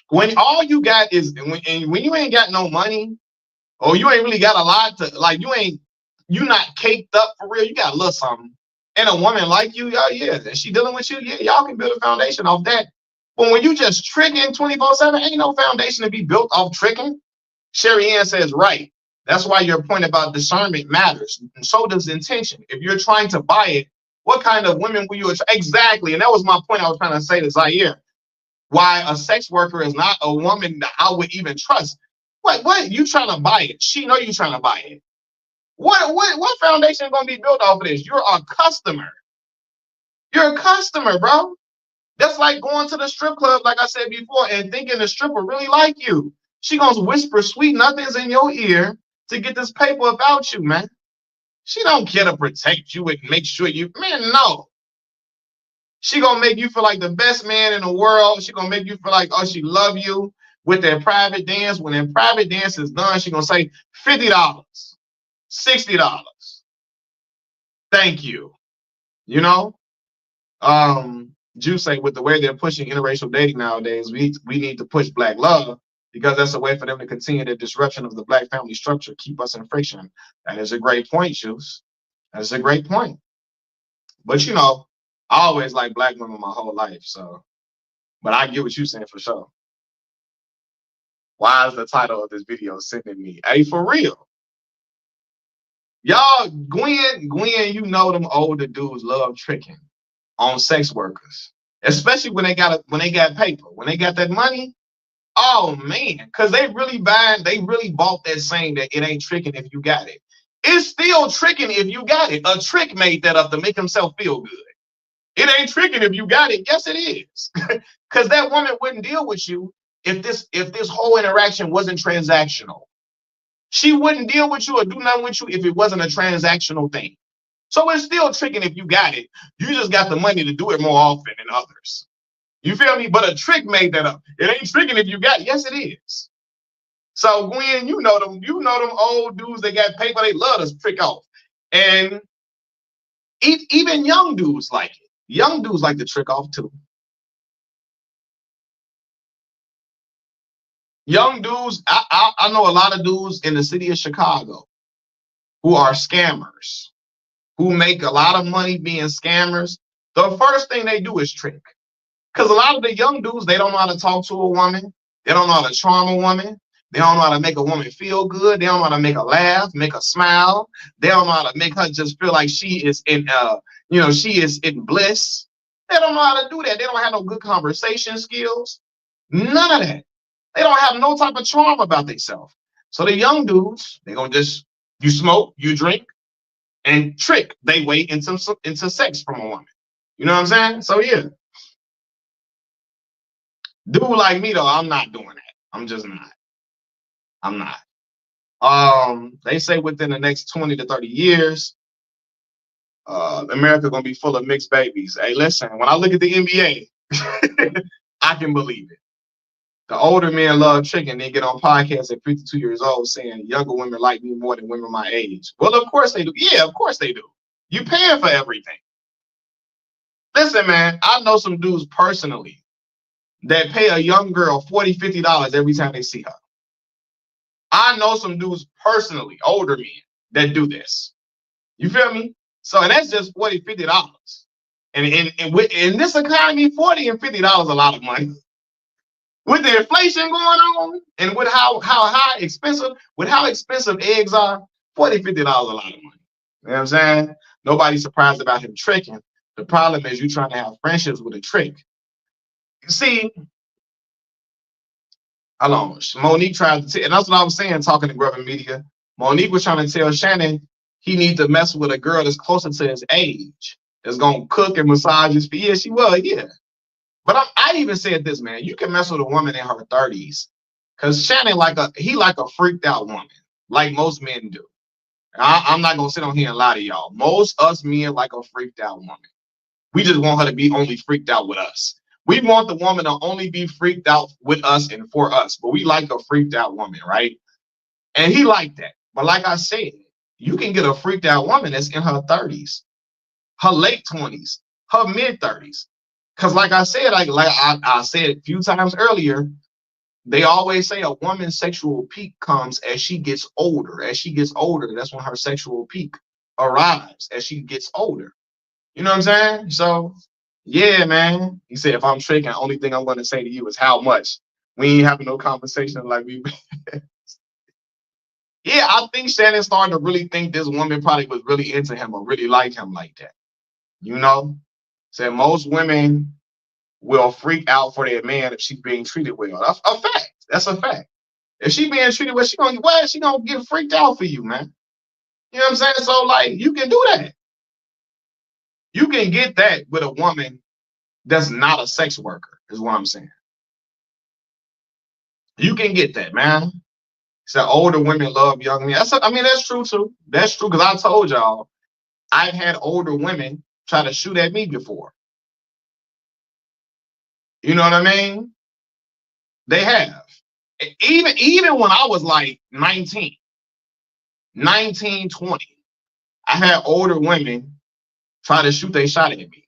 Speaker 1: when all you got is when you ain't got no money, or you ain't really got a lot to you not caked up for real, you got a little something. And a woman like you, yeah, and she dealing with you, yeah, y'all can build a foundation off that. But when you just tricking 24/7, ain't no foundation to be built off tricking. Sherry Ann says, right. That's why your point about discernment matters. And so does intention. If you're trying to buy it, what kind of women will you attract? Exactly. And that was my point I was trying to say to Zaire. Why a sex worker is not a woman that I would even trust. What? You trying to buy it? She know you trying to buy it. What foundation is going to be built off of this? You're a customer. You're a customer, bro. That's like going to the strip club, like I said before, and thinking the stripper really like you. She gonna whisper sweet nothings in your ear to get this paper about you, man. She don't care to protect you and make sure no. She gonna make you feel like the best man in the world. She gonna make you feel like, oh, she love you with that private dance. When that private dance is done, she gonna say $50, $60. Thank you. Juice say with the way they're pushing interracial dating nowadays, we need to push black love because that's a way for them to continue the disruption of the black family structure, keep us in friction. That is a great point, Juice. That's a great point. But I always like black women my whole life, so. But I get what you're saying for sure. Why is the title of this video sending me? Hey, for real. Y'all, Gwen, them older dudes love tricking on sex workers, especially when they got paper, when they got that money. Oh man, because they really bought that saying that it ain't tricking if you got it. It's still tricking if you got it. A trick made that up to make himself feel good. It ain't tricking if you got it. Yes, it is. Because that woman wouldn't deal with you if this whole interaction wasn't transactional. She wouldn't deal with you or do nothing with you if it wasn't a transactional thing. So it's still tricking if you got it. You just got the money to do it more often than others. You feel me? But a trick made that up. It ain't tricking if you got it. Yes, it is. So Gwen, you know them old dudes that got paper, they love to trick off. And even young dudes like it. Young dudes like to trick off too. Young dudes, I know a lot of dudes in the city of Chicago who are scammers, who make a lot of money being scammers. The first thing they do is trick. Because a lot of the young dudes, they don't know how to talk to a woman. They don't know how to charm a woman. They don't know how to make a woman feel good. They don't know how to make her laugh, make her smile. They don't know how to make her just feel like she is in, she is in bliss. They don't know how to do that. They don't have no good conversation skills. None of that. They don't have no type of charm about themselves. So the young dudes, they're gonna just, you smoke, you drink, and trick they way into sex from a woman. You know what I'm saying? So yeah. Dude like me though, I'm not doing that. I'm just not. I'm not. They say within the next 20 to 30 years, America gonna be full of mixed babies. Hey, listen, when I look at the NBA, I can believe it. The older men love tricking. They get on podcasts at 52 years old saying younger women like me more than women my age. Well, of course they do. Yeah, of course they do. You paying for everything. Listen, man, I know some dudes personally that pay a young girl $40, $50 every time they see her. I know some dudes personally, older men, that do this. You feel me? So, and that's just $40, $50. And in this economy, $40 and $50 a lot of money. With the inflation going on and with how expensive eggs are, $40, $50 a lot of money. You know what I'm saying? Nobody's surprised about him tricking. The problem is you trying to have friendships with a trick. You see, hold on. Monique tried to, and that's what I was saying, talking to Grubbin Media. Monique was trying to tell Shannon he needs to mess with a girl that's closer to his age, that's gonna cook and massage his feet. Yeah, she was, yeah. But I even said this, man. You can mess with a woman in her 30s, because Shannon like a freaked out woman, like most men do. I'm not gonna sit on here and lie to y'all. Most us men like a freaked out woman. We just want her to be only freaked out with us. We want the woman to only be freaked out with us and for us, but we like a freaked out woman, right? And he liked that. But like I said, you can get a freaked out woman that's in her 30s, her late 20s, her mid 30s. Because like I said, I said a few times earlier, they always say a woman's sexual peak comes as she gets older. As she gets older, that's when her sexual peak arrives, as she gets older. You know what I'm saying? So, yeah, man. He said, if I'm tricking, the only thing I'm going to say to you is how much. We ain't having no conversation like we. Yeah, I think Shannon started to really think this woman probably was really into him or really like him like that. You know? Said most women will freak out for their man if she's being treated well. That's a fact. That's a fact. If she being treated well, she gonna get freaked out for you, man. You know what I'm saying? So like, you can do that. You can get that with a woman that's not a sex worker, is what I'm saying. You can get that, man. So older women love young men. That's true too. That's true, because I told y'all I've had older women try to shoot at me before. You know what I mean? They have. Even when I was like 19, 20, I had older women try to shoot their shot at me.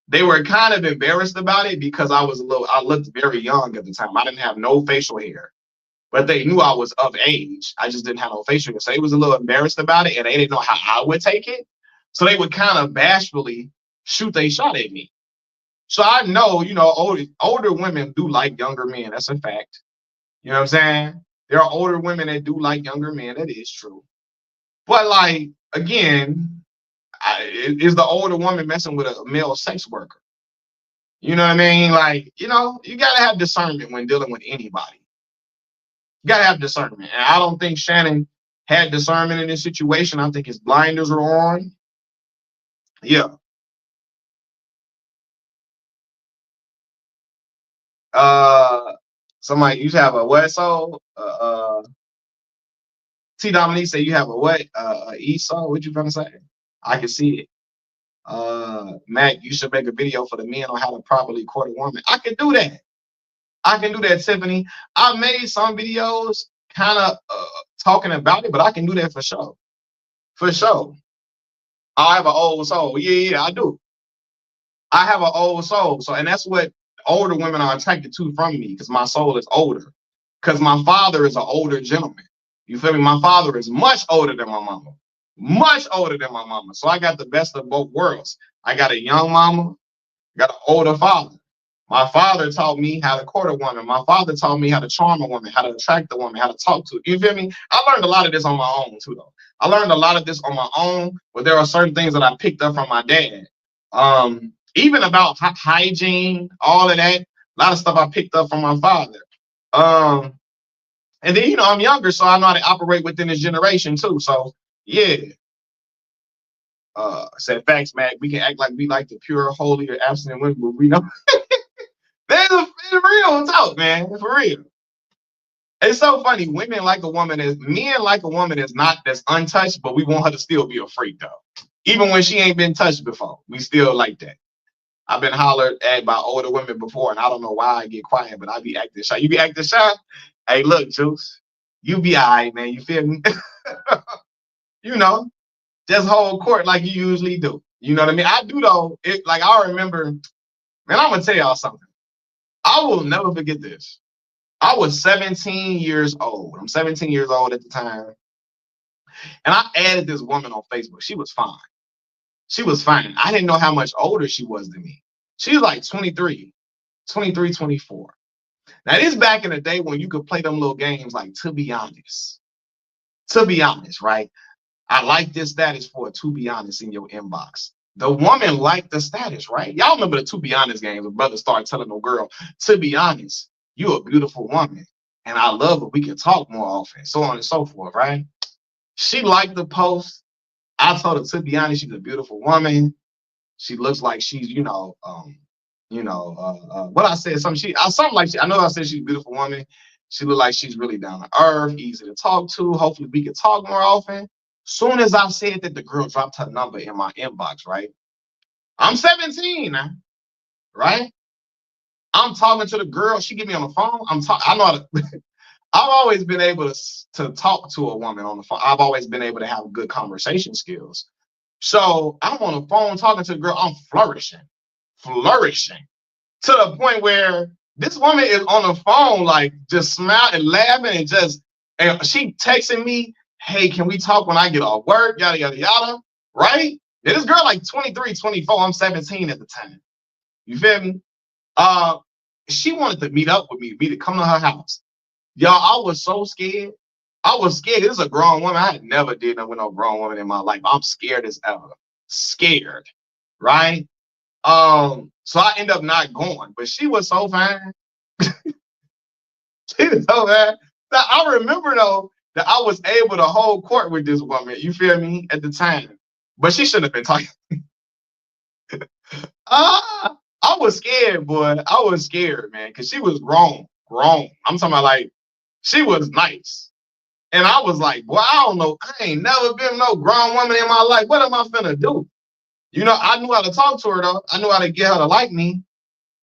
Speaker 1: They were kind of embarrassed about it because I looked very young at the time. I didn't have no facial hair, but they knew I was of age. I just didn't have no facial hair. So they was a little embarrassed about it, and they didn't know how I would take it. So they would kind of bashfully shoot their shot at me. So I know, older women do like younger men. That's a fact. You know what I'm saying? There are older women that do like younger men. That is true. But like, again, is the older woman messing with a male sex worker? You know what I mean? Like, you got to have discernment when dealing with anybody. You got to have discernment. And I don't think Shannon had discernment in this situation. I think his blinders are on. Yeah. Somebody, you have a what soul? T Dominique said you have a what? Esau? What you gonna say? I can see it. Mac, you should make a video for the men on how to properly court a woman. I can do that. I can do that, Tiffany. I made some videos kind of talking about it, but I can do that for sure. For sure. I have an old soul. Yeah, I do. I have an old soul. So, and that's what older women are attracted to from me, because my soul is older. Because my father is an older gentleman. You feel me? My father is much older than my mama. Much older than my mama. So I got the best of both worlds. I got a young mama, got an older father. My father taught me how to court a woman. My father taught me how to charm a woman, how to attract a woman, how to talk to. You feel me? I learned a lot of this on my own too, though. I learned a lot of this on my own, but there are certain things that I picked up from my dad. Even about hygiene, all of that, a lot of stuff I picked up from my father. And then, I'm younger, so I know how to operate within this generation too. So yeah. Said facts, Mac. We can act like we like the pure, holy, or abstinent women, but we know that's real talk, man. For real. It's so funny. Women like a woman men like a woman that's untouched, but we want her to still be a freak though. Even when she ain't been touched before, we still like that. I've been hollered at by older women before, and I don't know why I get quiet, but I be acting shy. You be acting shy? Hey, look, Juice, you be all right, man. You feel me? Just hold court like you usually do. You know what I mean? I do though. I remember, man, I'm gonna tell y'all something. I will never forget this. I was 17 years old. I'm 17 years old at the time. And I added this woman on Facebook. She was fine. She was fine. I didn't know how much older she was than me. She was like 23, 24. Now, this back in the day when you could play them little games like, to be honest. To be honest, right? I like this status for a to be honest in your inbox. The woman liked the status, right? Y'all remember the to be honest game? The brother started telling the girl, to be honest, you're a beautiful woman. And I love it. We can talk more often, so on and so forth, right? She liked the post. I told her, to be honest, she's a beautiful woman. She looks like she's, what I said, something like I know I said she's a beautiful woman. She looked like she's really down to earth, easy to talk to. Hopefully we can talk more often. Soon as I said that, the girl dropped her number in my inbox, right? I'm 17 now, right? I'm talking to the girl. She get me on the phone. I know how to, I've always been able to talk to a woman on the phone. I've always been able to have good conversation skills. So I'm on the phone talking to the girl. I'm flourishing to the point where this woman is on the phone, like just smiling and laughing and she texting me, hey, can we talk when I get off work? Yada, yada, yada. Right? Yeah, this girl like 23, 24. I'm 17 at the time. You feel me? She wanted to meet up with me to come to her house. Y'all, I was so scared. I was scared. This is a grown woman. I had never did that with no grown woman in my life. I'm scared as ever. Scared. Right? So I end up not going, but she was so fine. She was so fine. Now, I remember though that I was able to hold court with this woman, you feel me, at the time. But she shouldn't have been talking. I was scared, boy. I was scared, man, because she was grown. I'm talking about like she was nice. And I was like, boy, I don't know. I ain't never been no grown woman in my life. What am I finna do? I knew how to talk to her though. I knew how to get her to like me.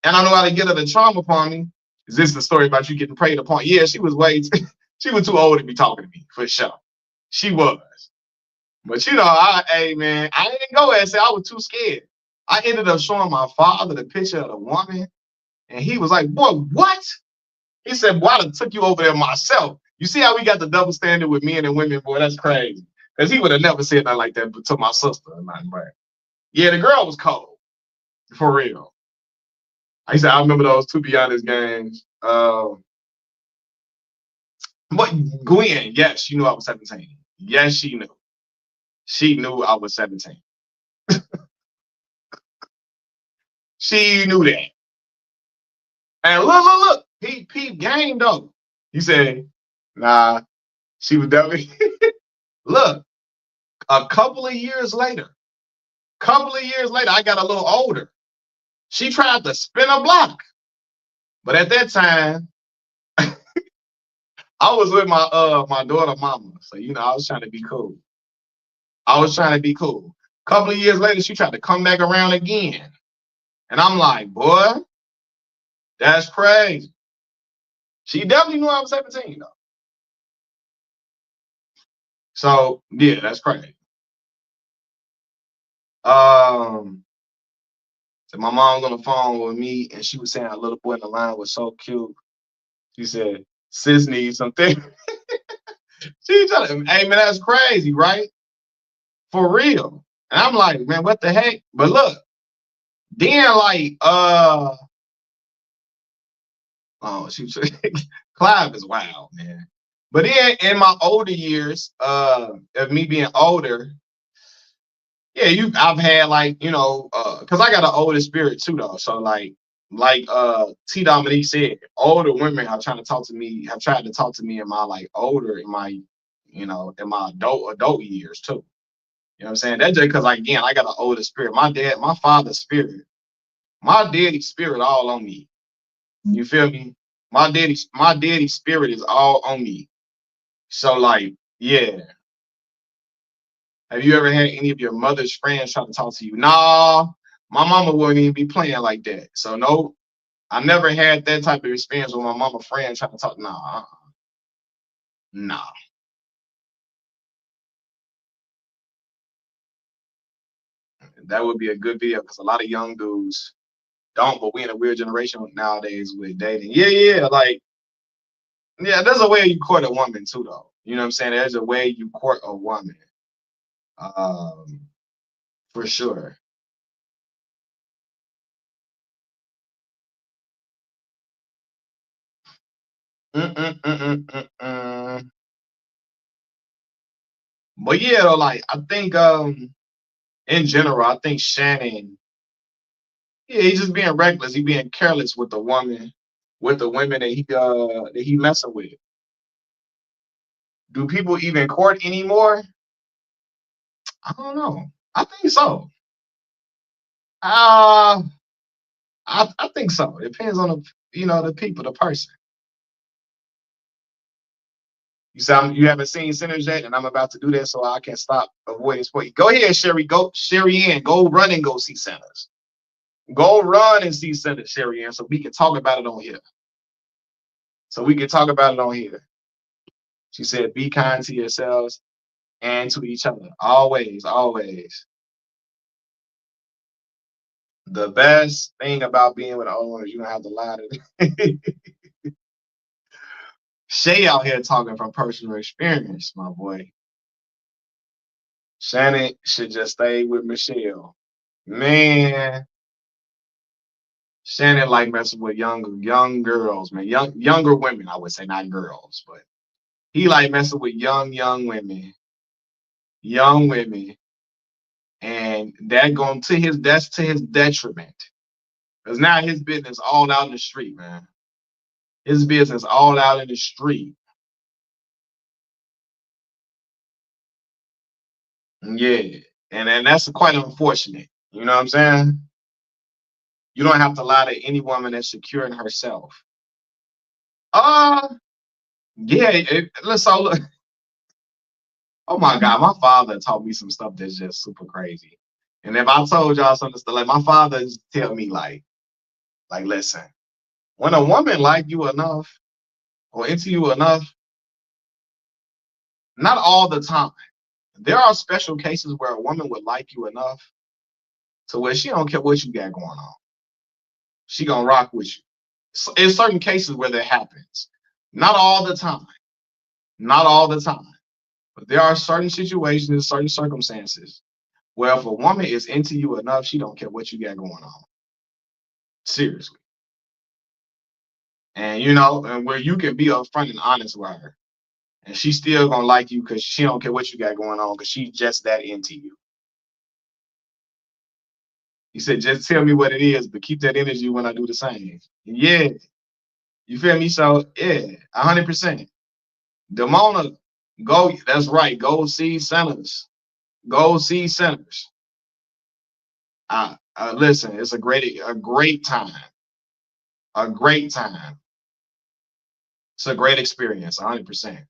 Speaker 1: And I knew how to get her to charm upon me. Is this the story about you getting preyed upon? Yeah, she was she was too old to be talking to me, for sure. She was. But hey man, I didn't go and say I was too scared. I ended up showing my father the picture of the woman. And he was like, boy, what? He said, boy, I done took you over there myself. You see how we got the double standard with men and women, boy, that's crazy. Because he would have never said nothing like that to my sister or nothing, right? Yeah, the girl was cold. For real. I said, I remember those to be honest games. But Gwen, yes, she knew I was 17. Yes, she knew. She knew I was 17. She knew that. And look, peep game though. You said, nah, she was definitely Look, a couple of years later, I got a little older. She tried to spin a block. But at that time, I was with my daughter mama. So I was trying to be cool. Couple of years later, she tried to come back around again. And I'm like, boy, that's crazy. She definitely knew I was 17 though. So yeah, that's crazy. So my mom was on the phone with me and she was saying a little boy in the line was so cute. She said, sis needs something. She telling me, hey man, that's crazy, right? For real. And I'm like, man, what the heck? But look, then like Clive is wild, man. But then in my older years, of me being older, yeah, I've had like, because I got an older spirit too though. So like T Dominique said, older women have tried to talk to me in my in my adult years too. You know what I'm saying? That's just because again, I got an older spirit. My father's spirit, my daddy's spirit all on me. You feel me? My daddy's spirit is all on me. So like, yeah. Have you ever had any of your mother's friends try to talk to you? Nah, my mama wouldn't even be playing like that. So no, I never had that type of experience with my mama friend trying to talk. Nah, nah. That would be a good video because a lot of young dudes don't, but we in a weird generation nowadays with dating. Yeah, like, yeah, there's a way you court a woman too, though. You know what I'm saying? There's a way you court a woman, um, for sure. Mm-mm-mm-mm-mm-mm. But yeah, though, like I think in general, I think Shannon, yeah, he's just being reckless. He being careless with the woman, with the women that he messing with. Do people even court anymore? I don't know. I think so. Uh I think so. It depends on the people, the person. You haven't seen Sinners yet, and I'm about to do that, so I can stop avoiding spoilers. Go ahead, Sherry. Go, Sherry Ann. Go run and go see Sinners. Go run and see Sinners, Sherry Ann, so we can talk about it on here. She said, "Be kind to yourselves and to each other. Always, always. The best thing about being with an owner is you don't have to lie to them." Shay out here talking from personal experience, my boy. Shannon should just stay with Michelle. Man, Shannon like messing with young girls, man. Younger women, I would say, not girls, but he like messing with young women, young women, and that's to his detriment. Because now his business all out in the street, man. His business all out in the street. Yeah. And that's quite unfortunate. You know what I'm saying? You don't have to lie to any woman that's secure in herself. Uh yeah, let's all look. Oh my God, my father taught me some stuff that's just super crazy. And if I told y'all something, like my father used to tell me listen, when a woman like you enough or into you enough, not all the time. There are special cases where a woman would like you enough to where she don't care what you got going on. She gonna rock with you. So in certain cases where that happens, not all the time, not all the time, but there are certain situations, certain circumstances where if a woman is into you enough, she don't care what you got going on. Seriously. And and where you can be upfront and honest with her. And she's still gonna like you because she don't care what you got going on because she's just that into you. He said, just tell me what it is, but keep that energy when I do the same. Yeah. You feel me? So yeah, 100%. Demona, Go. That's right. Go see senators. Go see senators. Listen, it's a great time. A great time. It's a great experience. 100%.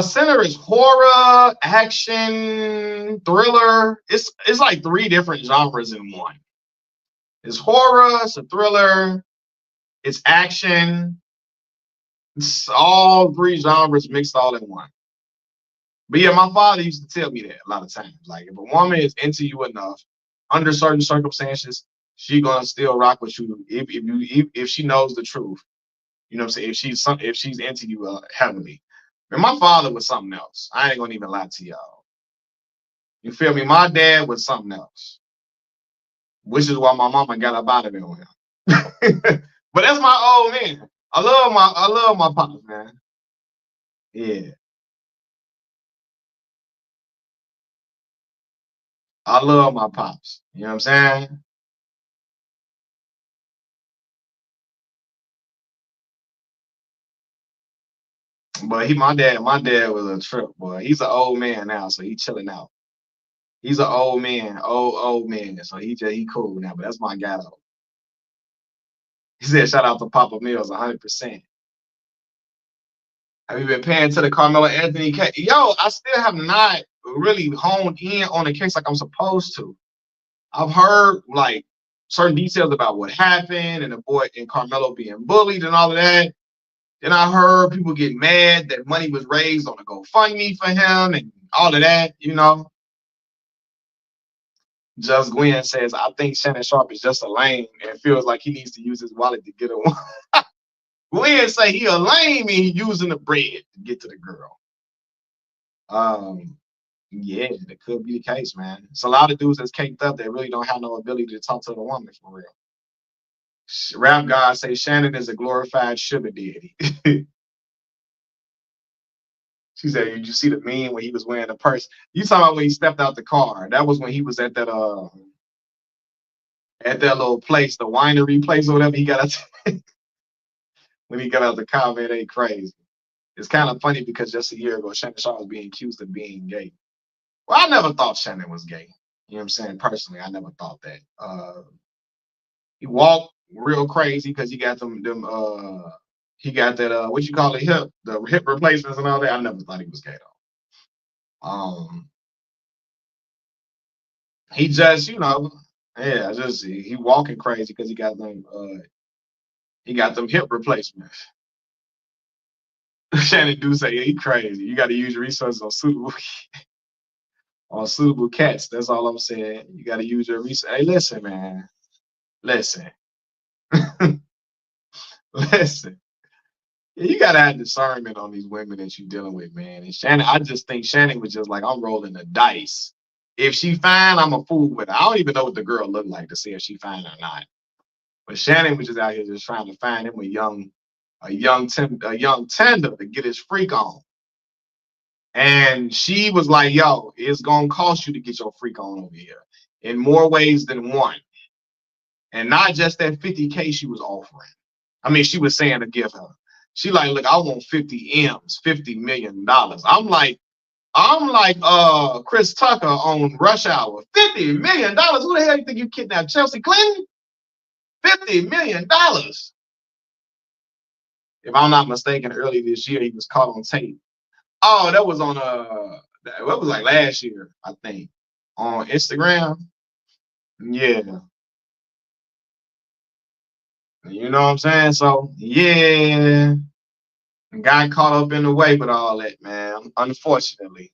Speaker 1: Center is horror, action, thriller. It's like 3 different genres in one. It's horror, it's a thriller, it's action. It's all 3 genres mixed all in one. But yeah, my father used to tell me that a lot of times. Like, if a woman is into you enough, under certain circumstances, she gonna still rock with you if she knows the truth. You know what I'm saying? If she's into you heavily. And my father was something else. I ain't gonna even lie to y'all. You feel me? My dad was something else, which is why my mama got up out of it on him. But that's my old man. I love my pops, man. Yeah, I love my pops. You know what I'm saying? But my dad was a trip, boy. He's an old man now, so he chilling out. He's an old man, old man. So he cool now. But that's my guy though. He said, shout out to Papa Mills, 100%. Have you been paying to the Carmelo Anthony case? Yo, I still have not really honed in on the case like I'm supposed to. I've heard like certain details about what happened and the boy and Carmelo being bullied and all of that. Then I heard people get mad that money was raised on a GoFundMe for him and all of that, you know. Just Gwen says, I think Shannon Sharpe is just a lame and feels like he needs to use his wallet to get a one. Gwen say he a lame and he using the bread to get to the girl. Yeah, that could be the case, man. It's a lot of dudes that's caked up that really don't have no ability to talk to the woman for real. Rap God say Shannon is a glorified sugar daddy. She said, "Did you see the meme when he was wearing the purse? You talking about when he stepped out the car? That was when he was at that little place, the winery place or whatever. He got out when he got out the car, man. They crazy. It's kind of funny because just a year ago, Shannon Sharpe was being accused of being gay. Well, I never thought Shannon was gay. You know what I'm saying? Personally, I never thought that. He walked real crazy because he got he got that what you call it, the hip replacements and all that. I never thought he was gay though. He just, yeah, just he walking crazy because he got them hip replacements. Shannon do say, yeah, he crazy. You got to use your resources on suitable cats. That's all I'm saying. You got to use your resources. Hey, listen, man. Listen. Listen. You gotta have discernment on these women that you're dealing with, man. And Shannon, I just think Shannon was just like, I'm rolling the dice. If she fine, I'm a fool with her. I don't even know what the girl looked like to see if she fine or not. But Shannon was just out here just trying to find him a young tender to get his freak on. And she was like, yo, it's gonna cost you to get your freak on over here in more ways than one. And not just that 50K she was offering. I mean, she was saying to give her. She like, look, I want 50 M's, $50 million. I'm like Chris Tucker on Rush Hour. $50 million? Who the hell you think you kidnapped? Chelsea Clinton? $50 million. If I'm not mistaken, early this year he was caught on tape. Oh, that was on that was like last year, I think. On Instagram. Yeah. You know what I'm saying? So yeah. Got caught up in the way with all that, man. Unfortunately.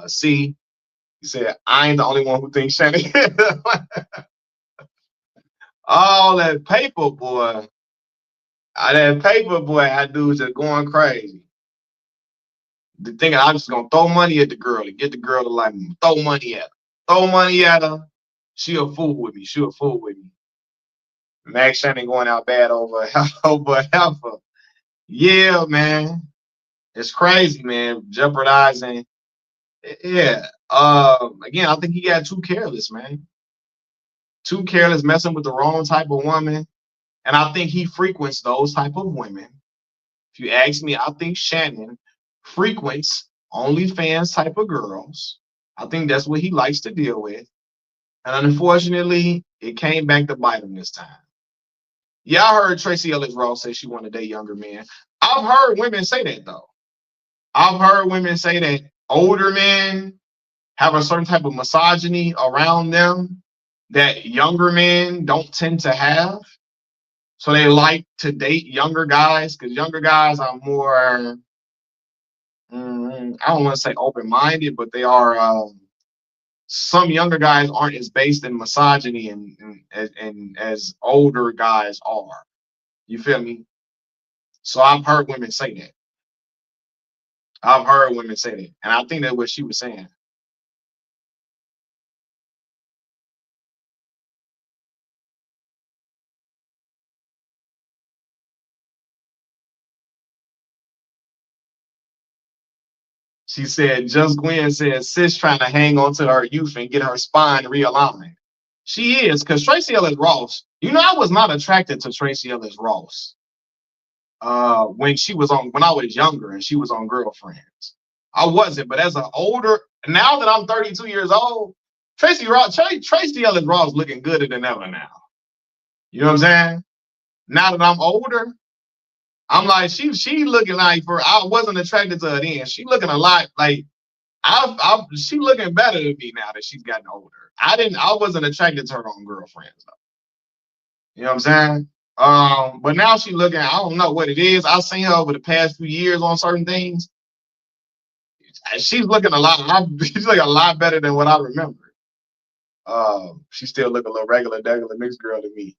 Speaker 1: See, he said, I ain't the only one who thinks Shannon. All that paper, boy. That paper, boy, that dude's just going crazy. The thing I'm just gonna throw money at the girl and get the girl to like me. Throw money at her. Throw money at her. She a fool with me. She a fool with me. Max Shannon going out bad over over heifer. Yeah, man. It's crazy, man. Jeopardizing. Yeah. Again, I think he got too careless, man. Too careless, messing with the wrong type of woman. And I think he frequents those type of women. If you ask me, I think Shannon frequents OnlyFans type of girls. I think that's what he likes to deal with. And unfortunately, it came back to bite him this time. Yeah, I heard Tracy Ellis Ross say she want to date younger men. I've heard women say that though. I've heard women say that older men have a certain type of misogyny around them that younger men don't tend to have. So they like to date younger guys because younger guys are more, I don't want to say open-minded, but they are, some younger guys aren't as based in misogyny and as older guys are. You feel me? So I've heard women say that. I've heard women say that. And I think that's what she was saying. She said, Just Gwen said, sis trying to hang on to her youth and get her spine realigned. She is, because Tracy Ellis Ross, I was not attracted to Tracy Ellis Ross when I was younger and she was on Girlfriends. I wasn't, but as an older, now that I'm 32 years old, Tracy Ellis Ross looking gooder than ever now. You know what I'm saying? Now that I'm older, I'm like, she looking like I wasn't attracted to her then. She looking a lot like she looking better than me now that she's gotten older. I wasn't attracted to her on Girlfriends though. You know what I'm saying? But now she looking, I don't know what it is. I've seen her over the past few years on certain things. She's looking she's looking a lot better than what I remember. She still look a little regular mixed girl to me.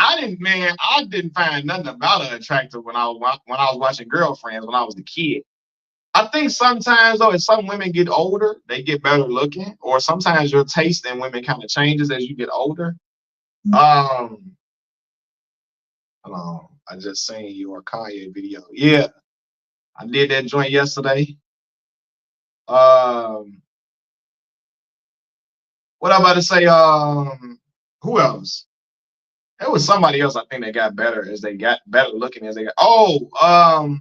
Speaker 1: I didn't find nothing about her attractive when I was watching Girlfriends when I was a kid. I think sometimes though, as some women get older, they get better looking, or sometimes your taste in women kind of changes as you get older. Hold on, I just seen your Kanye video. Yeah, I did that joint yesterday. What I'm about to say? Who else? It was somebody else. I think they got better as they got better looking as they got.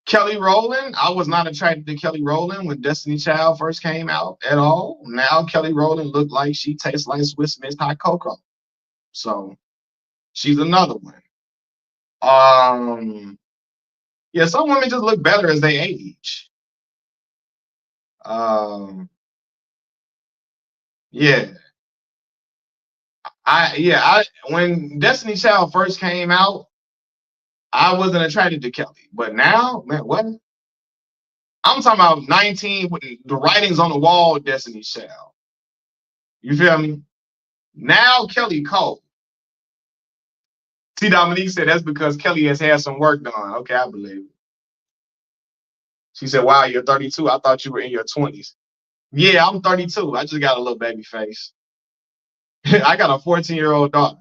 Speaker 1: Kelly Rowland. I was not attracted to Kelly Rowland when Destiny Child first came out at all. Now Kelly Rowland looked like she tastes like Swiss Miss hot cocoa. So she's another one. Yeah, some women just look better as they age. Yeah. When Destiny Child first came out, I wasn't attracted to Kelly. But now, man, what? I'm talking about 19 with the writings on the wall, Destiny Child. You feel me? Now Kelly Cole. See, Dominique said that's because Kelly has had some work done. Okay, I believe it. She said, wow, you're 32. I thought you were in your 20s. Yeah, I'm 32. I just got a little baby face. I got a 14-year-old daughter.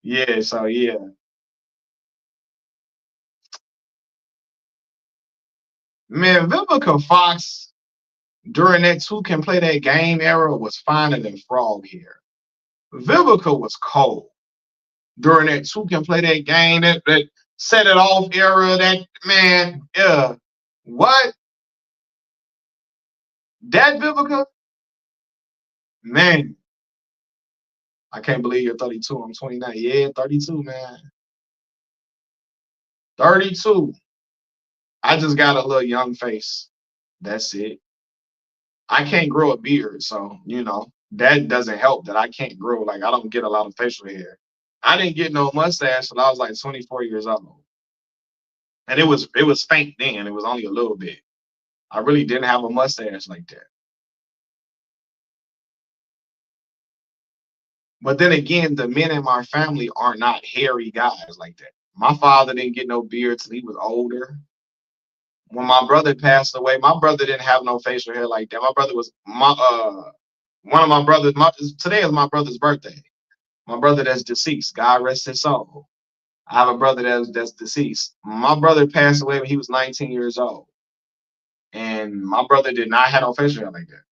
Speaker 1: Yeah, so yeah. Man, Vivica Fox during that Two Can Play That Game era was finer than Frog here. Vivica was cold during that Two Can Play That Game, that Set It Off era. That man, yeah. What? That Vivica? Man, I can't believe you're 32. I'm 29. Yeah, 32, man. 32. I just got a little young face. That's it. I can't grow a beard, so that doesn't help that I can't grow. Like I don't get a lot of facial hair. I didn't get no mustache until I was like 24 years old, and it was faint then. It was only a little bit. I really didn't have a mustache like that. But then again, the men in my family are not hairy guys like that. My father didn't get no beard till he was older. When my brother passed away, my brother didn't have no facial hair like that. My brother was one of my brothers. Today is my brother's birthday. My brother that's deceased. God rest his soul. I have a brother that's deceased. My brother passed away when he was 19 years old. And my brother did not have no facial hair like that.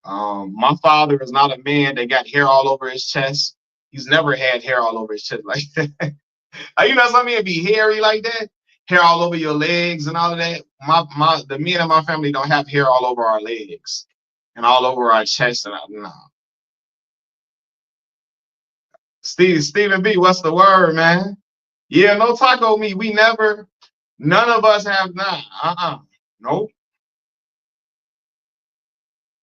Speaker 1: My father is not a man that got hair all over his chest. He's never had hair all over his chest like that. You know, some men be hairy like that, hair all over your legs and all of that. The men in my family don't have hair all over our legs and all over our chest and no. Stephen B, what's the word, man? Yeah, no taco meat. We never, none of us have not. Nope.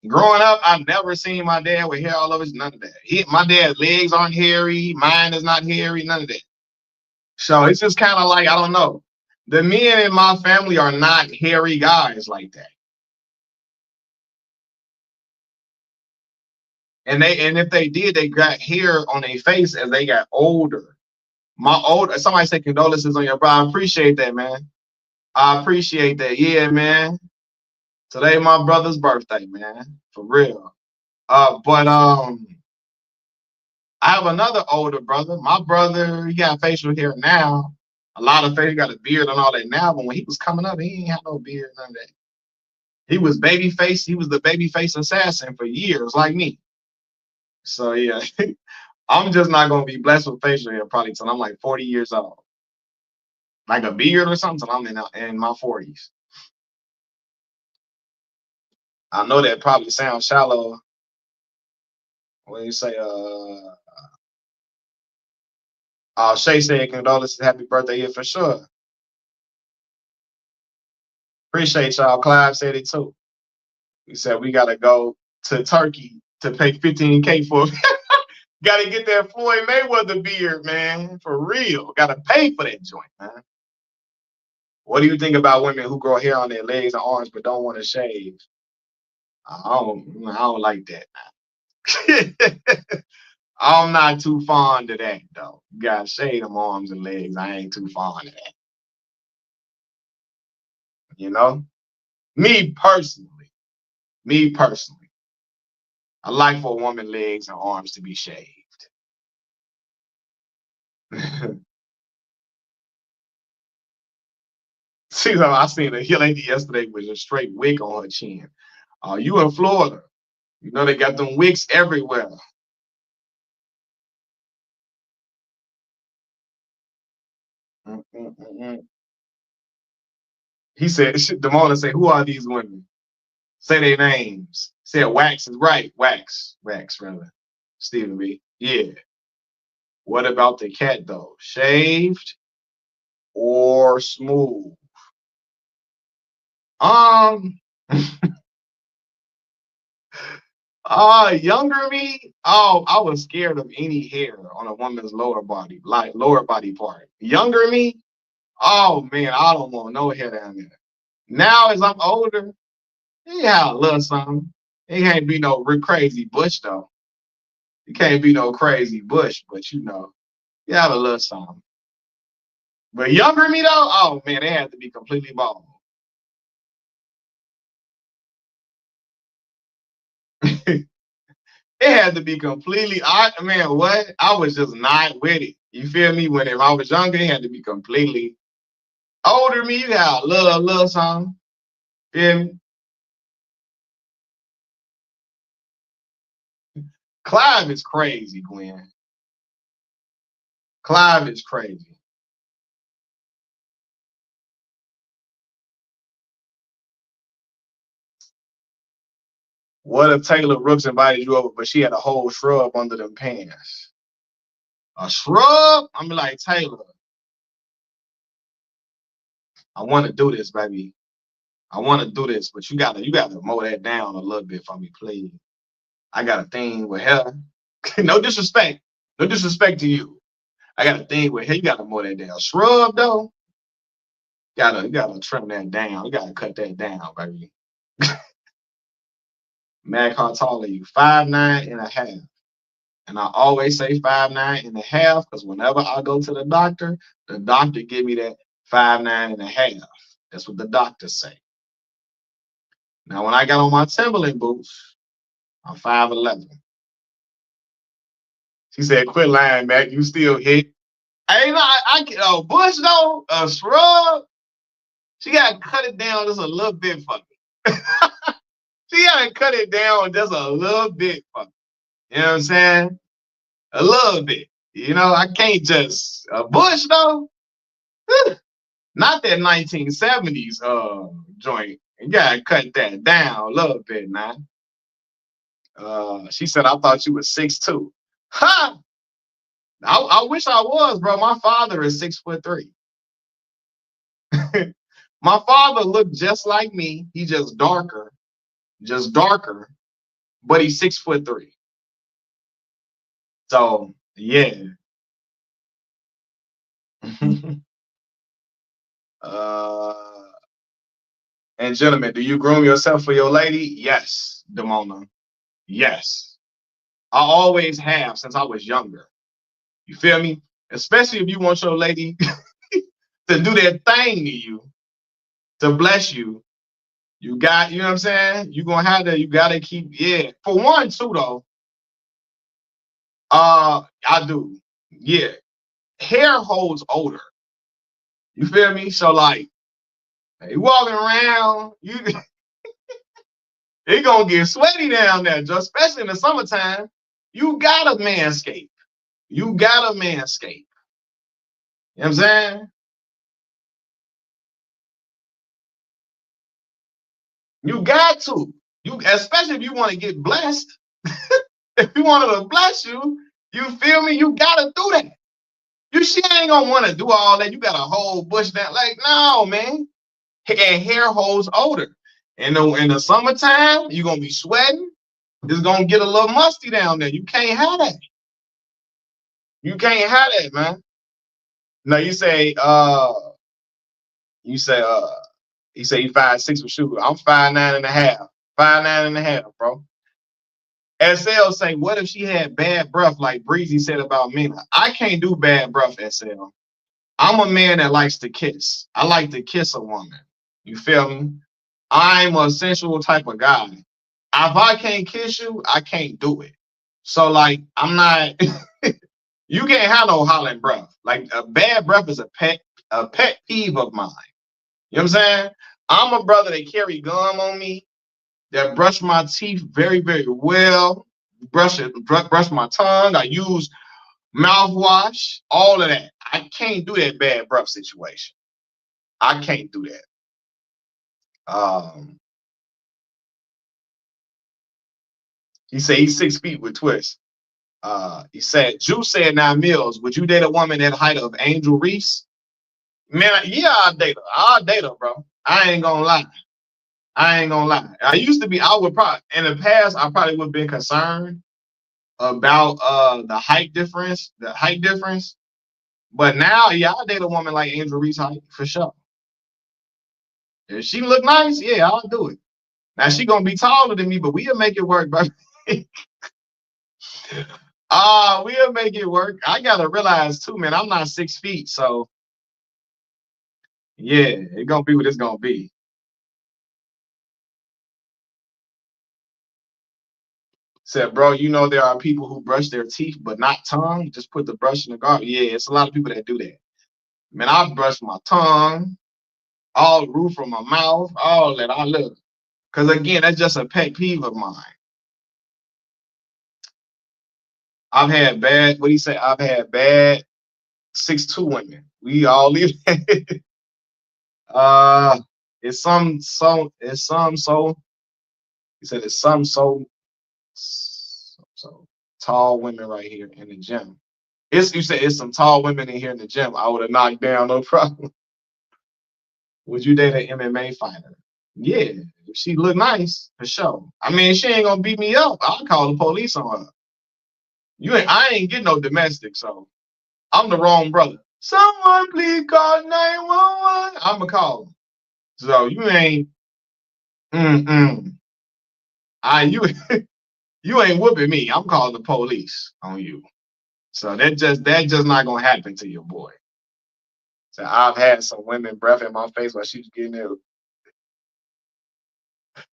Speaker 1: Growing up, I've never seen my dad with hair all over his, none of that. My dad's legs aren't hairy, mine is not hairy, none of that. So it's just kind of like, I don't know. The men in my family are not hairy guys like that. And if they did, they got hair on their face as they got older. Somebody said condolences on your brother. I appreciate that, man. I appreciate that. Yeah, man. Today my brother's birthday, man. For real. But I have another older brother. My brother, he got facial hair now. A lot of face, got a beard and all that now. But when he was coming up, he ain't had no beard, none of that. He was baby face. He was the baby face assassin for years, like me. So yeah, I'm just not gonna be blessed with facial hair probably till I'm like 40 years old. Like a beard or something. I'm in my 40s. I know that probably sounds shallow. What do you say? Shay said condolences, happy birthday, yeah, for sure. Appreciate y'all. Clive said it too. He said we gotta go to Turkey to pay 15K for it. Gotta get that Floyd Mayweather beard, man. For real. Gotta pay for that joint, man. What do you think about women who grow hair on their legs and arms but don't want to shave? I don't like that. I'm not too fond of that though. You gotta shave them arms and legs. I ain't too fond of that. You know? Me personally, I like for a woman legs and arms to be shaved. See, I seen a lady yesterday with a straight wig on her chin. You in Florida. You know they got them wigs everywhere. He said, Demona said, who are these women? Say their names. Said Wax is right. Wax, rather. Stephen B. Yeah. What about the cat though? Shaved or smooth? Younger me, I was scared of any hair on a woman's lower body, like lower body part. Younger me, oh man, I don't want no hair down there. Now as I'm older, yeah, a little something. It can't be no crazy bush though. It can't be no crazy bush, but you know, you have a little something. But younger me though, oh man, they had to be completely bald. It had to be completely. Man, what? I was just not with it. You feel me? If I was younger, it had to be completely. Older me, you got a little something. Feel me? Clive is crazy, Gwen. Clive is crazy. What if Taylor Brooks invited you over, but she had a whole shrub under them pants? A shrub? I'm like, Taylor, I want to do this, baby. I want to do this, but you gotta mow that down a little bit for me, please. I got a thing with hair. No disrespect. No disrespect to you. I got a thing with hair. You gotta mow that down. Shrub though, you gotta trim that down. You gotta cut that down, baby. Mac, how tall are you? 5'9.5". And I always say 5'9.5" because whenever I go to the doctor give me that 5'9.5". That's what the doctors say. Now, when I got on my Timberland boots, I'm 5'11". She said, "Quit lying, Mac. You still hit." Hey, no, I bush though, a shrub. She gotta cut it down just a little bit for me. She gotta cut it down just a little bit for me. You know what I'm saying? a little bit. You know, I can't just a bush though. Not that 1970s joint. You gotta cut that down a little bit, man. She said, I thought you was 6'2". Ha! I wish I was, bro. My father is 6'3". My father looked just like me. He just darker, but he's 6'3". So yeah. uh, and gentlemen, do you groom yourself for your lady? Yes, Demona. Yes. I always have since I was younger. You feel me? Especially if you want your lady to do that thing to you, to bless you. You got, you know what I'm saying? You're gonna have to, you gotta keep, yeah. For one, too, though. I do. Yeah. Hair holds odor. You feel me? So like you walking around, you it gonna get sweaty down there, just especially in the summertime. You gotta manscape. You gotta manscape. You know what I'm saying? You got to. You especially if you want to get blessed. If you wanted to bless you, you feel me? You gotta do that. She ain't gonna want to do all that. You got a whole bush down. Like, no, man. And hair holds odor. In the summertime, you're gonna be sweating. It's gonna get a little musty down there. You can't have that. You can't have that, man. No, you say, you say, you say you 5'6" with sugar. I'm 5'9.5". 5'9.5", bro. SL say, what if she had bad breath like Breezy said about Mina? I can't do bad breath, SL. I'm a man that likes to kiss. I like to kiss a woman. You feel me? I'm a sensual type of guy. If I can't kiss you, I can't do it. So like, I'm not. You can't have no hollering breath. Like a bad breath is a pet peeve of mine. You know what I'm saying? I'm a brother that carry gum on me, that brush my teeth very, very well, brush my tongue. I use mouthwash, all of that. I can't do that bad breath situation. I can't do that. He said he's 6 feet with twists. He said, Juice said 9 mils. Would you date a woman at height of Angel Reese? Man, yeah, I'll date her. I'll date her, bro. I ain't gonna lie. I used to be, I would probably, in the past, I probably would have been concerned about the height difference. But now, yeah, I'll date a woman like Angel Reese height for sure. If she look nice, yeah, I'll do it. Now she gonna be taller than me, but we'll make it work, bro. We'll make it work. I gotta realize too, man, I'm not 6 feet, so yeah, it's gonna be what it's gonna be. Said, bro, you know there are people who brush their teeth but not tongue. Just put the brush in the garbage. Yeah, it's a lot of people that do that. Man, I brush my tongue, all the roof from my mouth, all that. I look. Because again, that's just a pet peeve of mine. I've had bad, what do you say? I've had bad 6'2" women. We all live. It's some so he said it's some so tall women right here in the gym. You said it's some tall women in here in the gym. I would have knocked down, no problem. Would you date an MMA fighter? Yeah, if she look nice, for sure. I mean, she ain't gonna beat me up. I'll call the police on her. I ain't getting no domestic, so I'm the wrong brother. Someone please call 911. I'ma call them. So you ain't you you ain't whooping me. I'm calling the police on you. So that just not gonna happen to your boy. So I've had some women breath in my face while she's getting it.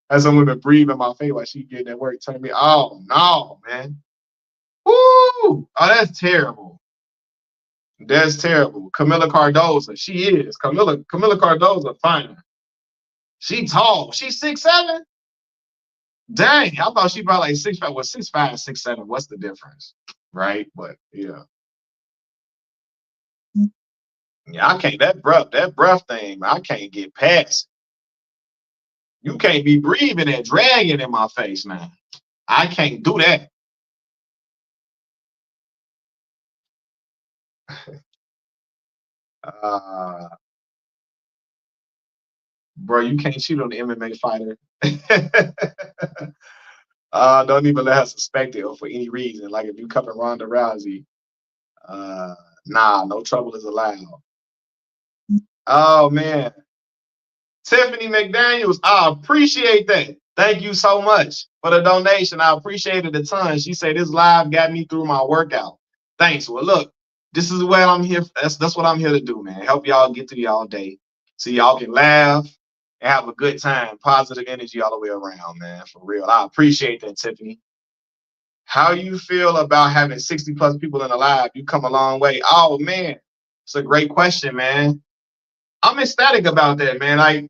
Speaker 1: Had some women breathe in my face while she's getting that work. Telling me, oh no, man. Woo! Oh, that's terrible. That's terrible. Camilla Cardoza, she is. Camilla Cardoza, fine. She tall. She's 6'7". Dang, I thought she probably like 6'5". Well, 6'5", 6'7". What's the difference? right? But yeah, yeah, I can't that breath thing, man, I can't get past it. You can't be breathing and dragging in my face, man. I can't do that. Uh, bro, you can't cheat on the MMA fighter. Don't even let her suspect it or for any reason. Like if you come to Ronda Rousey, uh, nah, no trouble is allowed. Oh man, Tiffany McDaniels, I appreciate that. Thank you so much for the donation. I appreciate it a ton. She said this live got me through my workout. Thanks. Well, look, this is what I'm here. That's what I'm here to do, man. Help y'all get through y'all day, so y'all can laugh and have a good time. Positive energy all the way around, man. For real. I appreciate that, Tiffany. How you feel about having 60 plus people in the live? You come a long way. Oh man, it's a great question, man. I'm ecstatic about that, man.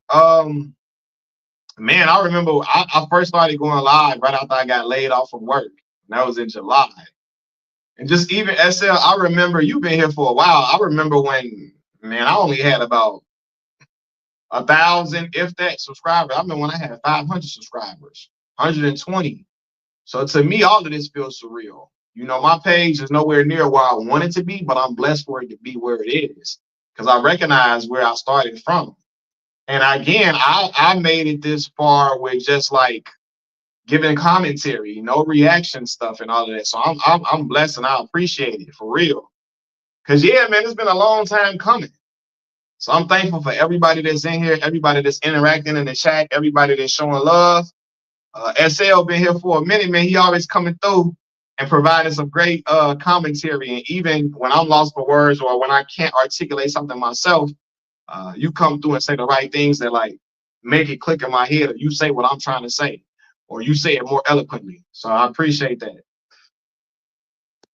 Speaker 1: Man, I remember I first started going live right after I got laid off from work. And that was in July. And just even SL, I remember you've been here for a while. I remember when, man, I only had about 1,000, if that, subscribers. I remember when I had 500 subscribers, 120. So to me, all of this feels surreal. You know, my page is nowhere near where I want it to be, but I'm blessed for it to be where it is because I recognize where I started from. And again, I made it this far with just like giving commentary, no reaction stuff and all of that. So I'm blessed and I appreciate it for real. Cause yeah, man, it's been a long time coming. So I'm thankful for everybody that's in here, everybody that's interacting in the chat, everybody that's showing love. SL been here for a minute, man. He always coming through and providing some great commentary. And even when I'm lost for words or when I can't articulate something myself, you come through and say the right things that like make it click in my head, or you say what I'm trying to say, or you say it more eloquently. So I appreciate that.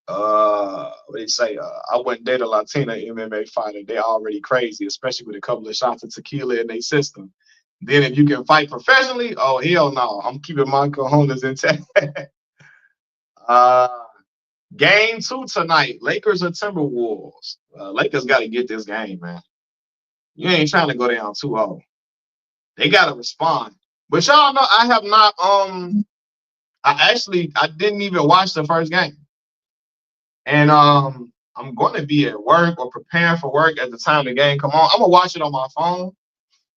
Speaker 1: What do you say? I wouldn't date a Latina MMA fighter. They're already crazy, especially with a couple of shots of tequila in their system. Then if you can fight professionally, oh hell no, I'm keeping my cojones intact. uh, game 2 tonight, Lakers or Timberwolves. Lakers got to get this game, man. You ain't trying to go down 2-0. They got to respond. But y'all know I have not. I didn't even watch the first game, and I'm going to be at work or preparing for work at the time the game come on. I'm gonna watch it on my phone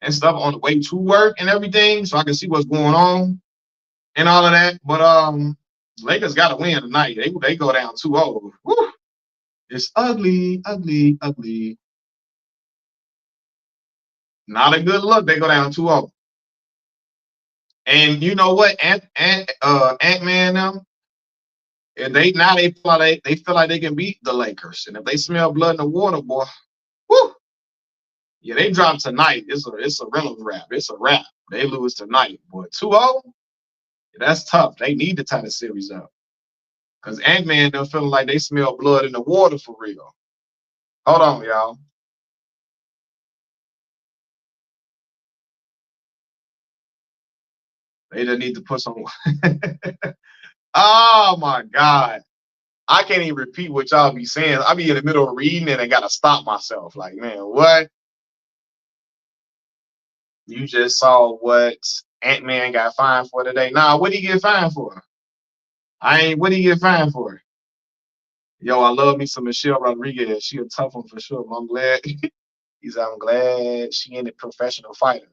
Speaker 1: and stuff on the way to work and everything, so I can see what's going on and all of that. But Lakers got to win tonight. They go down 2-0. Woo. It's ugly, ugly, ugly. Not a good look. They go down 2-0. And you know what? Ant-Man them, and they feel like they can beat the Lakers. And if they smell blood in the water, boy, whoo, yeah, they drop tonight. It's a rental wrap. It's a wrap. They lose tonight, boy. 2-0, that's tough. They need to tie the series up. Because Ant-Man them feeling like they smell blood in the water for real. Hold on, y'all. They just need to put some. Oh my God. I can't even repeat what y'all be saying. I be in the middle of reading and I gotta stop myself. Like, man, what? You just saw what Ant-Man got fined for today. Nah, what did he get fined for? What did he get fined for? Yo, I love me some Michelle Rodriguez. She a tough one for sure. But I'm glad I'm glad she ain't a professional fighter.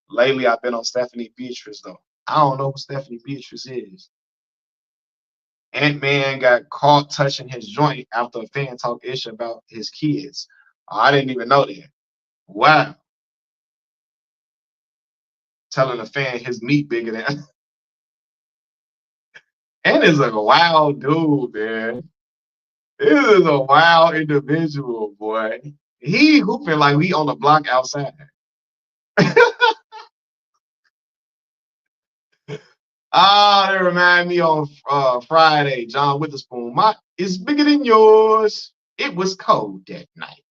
Speaker 1: Lately, I've been on Stephanie Beatrice though. I don't know who Stephanie Beatrice is. Ant-Man got caught touching his joint after a fan talk ish about his kids. I didn't even know that. Wow. Telling a fan his meat bigger than and is a wild dude, man. This is a wild individual, boy. He hooping like we on the block outside. Ah, they remind me on Friday, John Witherspoon. My it's bigger than yours. It was cold that night.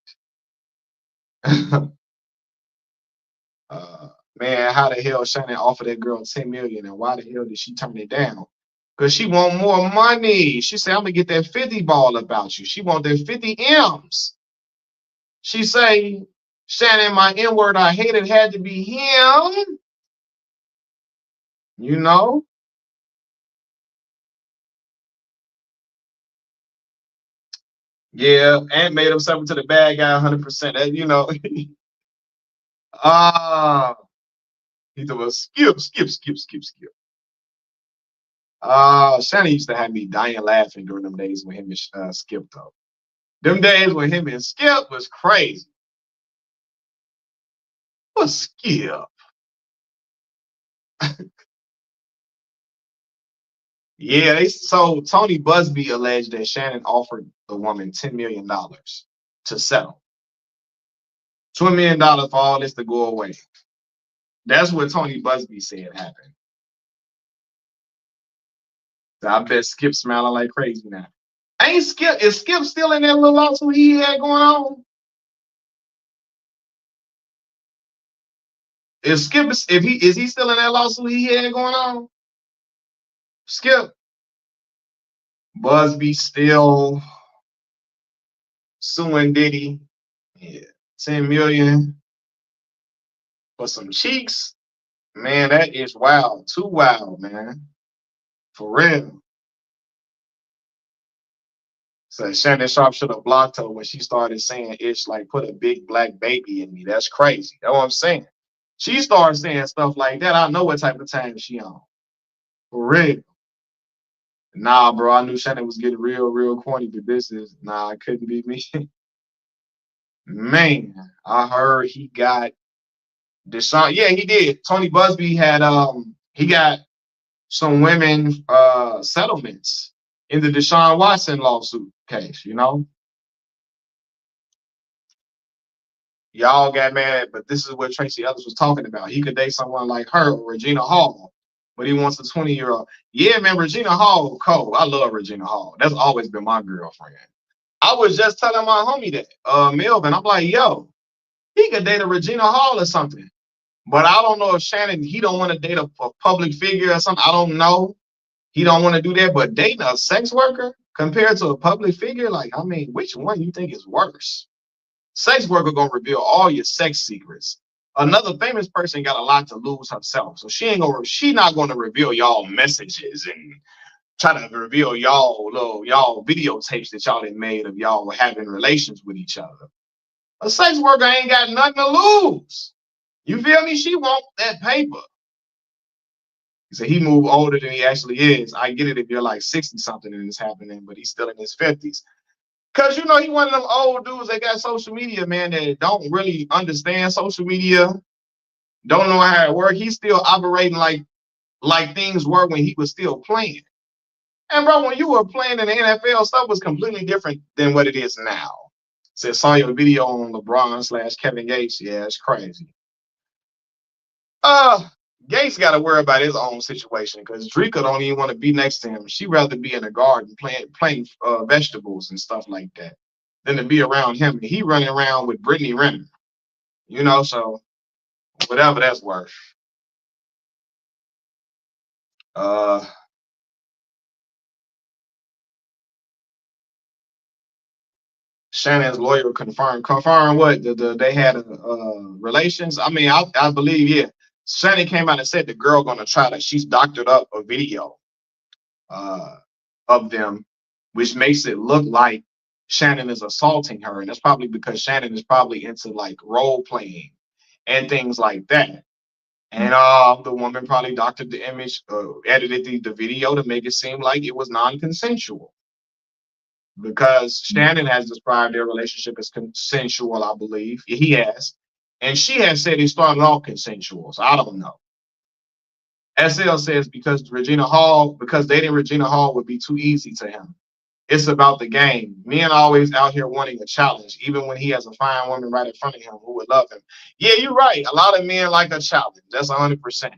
Speaker 1: uh, man, how the hell Shannon offered that girl 10 million and why the hell did she turn it down? because she want more money. She said, I'm gonna get that 50 ball about you. She want that 50 M's. She say, Shannon, my N-word I hated had to be him. You know? Yeah, and made himself into the bad guy 100%. You know. Ah, he was skip. Shannon used to have me dying laughing during them days when him and Skip though. Them days when him and Skip was crazy. What Skip? Yeah, so Tony Busby alleged that Shannon offered the woman $10 million to settle. $20 million for all this to go away. That's what Tony Busby said happened. So I bet Skip smiling like crazy now. Ain't Skip, is Skip still in that little lawsuit he had going on? Is Skip, is he still in that lawsuit he had going on? Skip. Busby still suing Diddy. Yeah. 10 million for some cheeks. Man, that is wild. Too wild, man. For real. So Shannon Sharpe should have blocked her when she started saying it's like put a big black baby in me. That's crazy. That's what I'm saying. She started saying stuff like that. I know what type of time she on. For real. Nah, bro. I knew Shannon was getting real corny, but this is it couldn't be me. Man, I heard he got Deshaun. Yeah, he did. Tony Busby had he got some women settlements in the Deshaun Watson lawsuit case, you know. Y'all got mad, but this is what Tracy Ellis was talking about. He could date someone like her or Regina Hall, but he wants a 20-year-old. Yeah, man, Regina Hall, cold. I love Regina Hall. That's always been my girlfriend. I was just telling my homie that, Melvin, I'm like, yo, he could date a Regina Hall or something. But I don't know if Shannon, he don't want to date a public figure or something. I don't know. He don't want to do that. But dating a sex worker compared to a public figure, like, I mean, which one you think is worse? Sex worker gonna reveal all your sex secrets. Another famous person got a lot to lose herself, so she not gonna reveal y'all messages and try to reveal y'all videotapes that y'all had made of y'all having relations with each other. A sex worker ain't got nothing to lose. You feel me? She want that paper. He said he moved older than he actually is. I get it if you're like 60 something and it's happening, but he's still in his 50s. Cause you know he one of them old dudes that got social media, man, that don't really understand social media, don't know how it works. He's still operating like things were when he was still playing. And bro, when you were playing in the NFL, stuff was completely different than what it is now. Said saw your video on LeBron / Kevin Gates. Yeah, it's crazy. Gates got to worry about his own situation because Drika don't even want to be next to him. She'd rather be in the garden playing vegetables and stuff like that than to be around him. He running around with Brittany Renner, you know. So whatever that's worth. Shannon's lawyer confirmed what they had relations. I mean, I believe Shannon came out and said the girl gonna try to. She's doctored up a video of them, which makes it look like Shannon is assaulting her, and that's probably because Shannon is probably into like role playing and things like that. And the woman probably doctored the image, edited the video to make it seem like it was non-consensual. Because Shannon has described their relationship as consensual, I believe. He has. And she has said it started off consensual. So I don't know. SL says because dating Regina Hall would be too easy to him. It's about the game. Men always out here wanting a challenge, even when he has a fine woman right in front of him who would love him. Yeah, you're right. A lot of men like a challenge. That's 100%.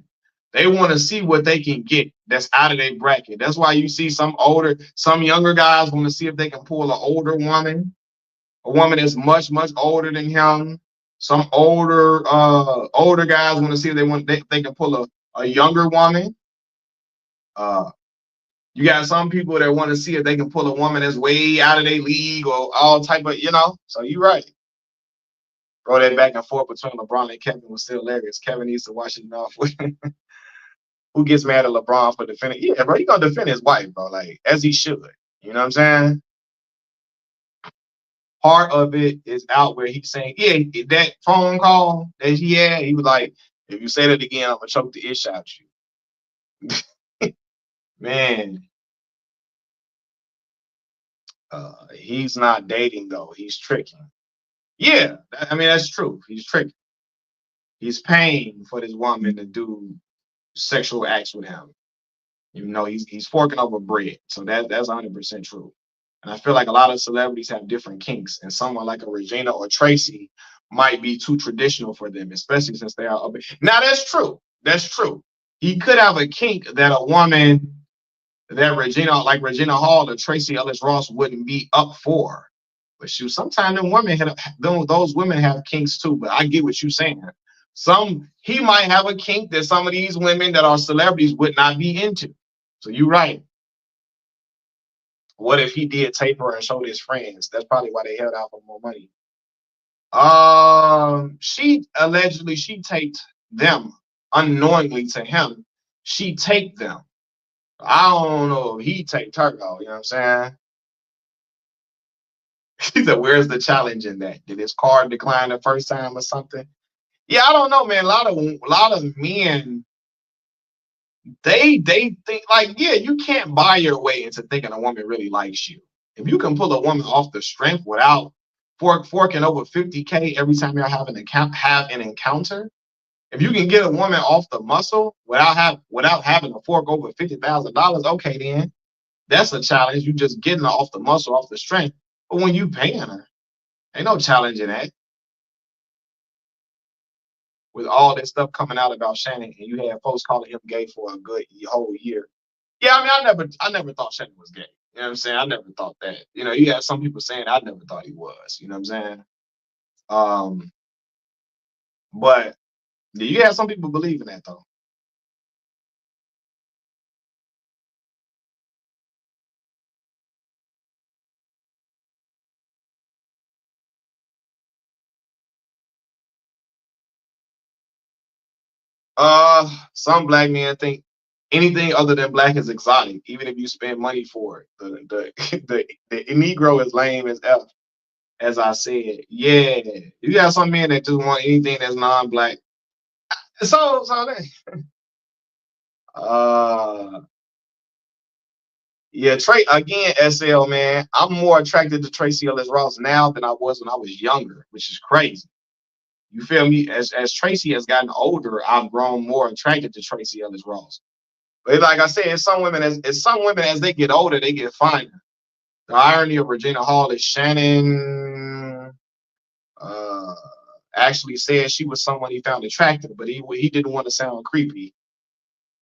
Speaker 1: They want to see what they can get that's out of their bracket. That's why you see some younger guys want to see if they can pull an older woman, a woman that's much older than him. Some older guys want to see if they can pull a younger woman. You got some people that want to see if they can pull a woman that's way out of their league or all type of, So you're right. Bro, that back and forth between LeBron and Kevin was still hilarious. Kevin needs to wash his mouth. Who gets mad at LeBron for defending? Yeah, bro, he gonna defend his wife, bro, like as he should. You know what I'm saying? Part of it is out where he's saying, yeah, that phone call that he had, he was like, if you say that again, I'm gonna choke the ish out you. Man, he's not dating though. He's tricking. Yeah, I mean that's true. He's tricking. He's paying for this woman to do sexual acts with him. He's forking over bread. So that's 100% true. And I feel like a lot of celebrities have different kinks, and someone like a Regina or Tracy might be too traditional for them, especially since they are. Now that's true. That's true. He could have a kink that a woman that like Regina Hall or Tracy Ellis Ross wouldn't be up for. But shoot, sometimes those women have kinks too. But I get what you're saying. He might have a kink that some of these women that are celebrities would not be into. So you're right. What if he did taper and showed his friends? That's probably why they held out for more money. She allegedly taped them unknowingly to him. She taped them. I don't know if he taped her though. You know what I'm saying? He said, "Where's the challenge in that? Did his card decline the first time or something?" Yeah, I don't know, man. A lot of men, they think like, yeah, you can't buy your way into thinking a woman really likes you. If you can pull a woman off the strength without forking over 50K every time y'all have an encounter, if you can get a woman off the muscle without having to fork over $50,000, okay, then that's a challenge. You just getting her off the muscle, off the strength. But when you paying her, ain't no challenge in that. With all this stuff coming out about Shannon, and you had folks calling him gay for a good whole year. Yeah, I mean, I never thought Shannon was gay. You know what I'm saying? I never thought that. You had some people saying I never thought he was. You know what I'm saying? But you have some people believing that though. Some black men think anything other than black is exotic, even if you spend money for it. The Negro is lame as F, as I said. Yeah, you got some men that just want anything that's non-black. So that. Uh, yeah, Trey again, SL man. I'm more attracted to Tracy Ellis Ross now than I was when I was younger, which is crazy. You feel me? As Tracy has gotten older, I've grown more attracted to Tracy Ellis Ross. But like I said, it's some women as they get older, they get finer. The irony of Regina Hall is Shannon uh, actually said she was someone he found attractive, but he didn't want to sound creepy.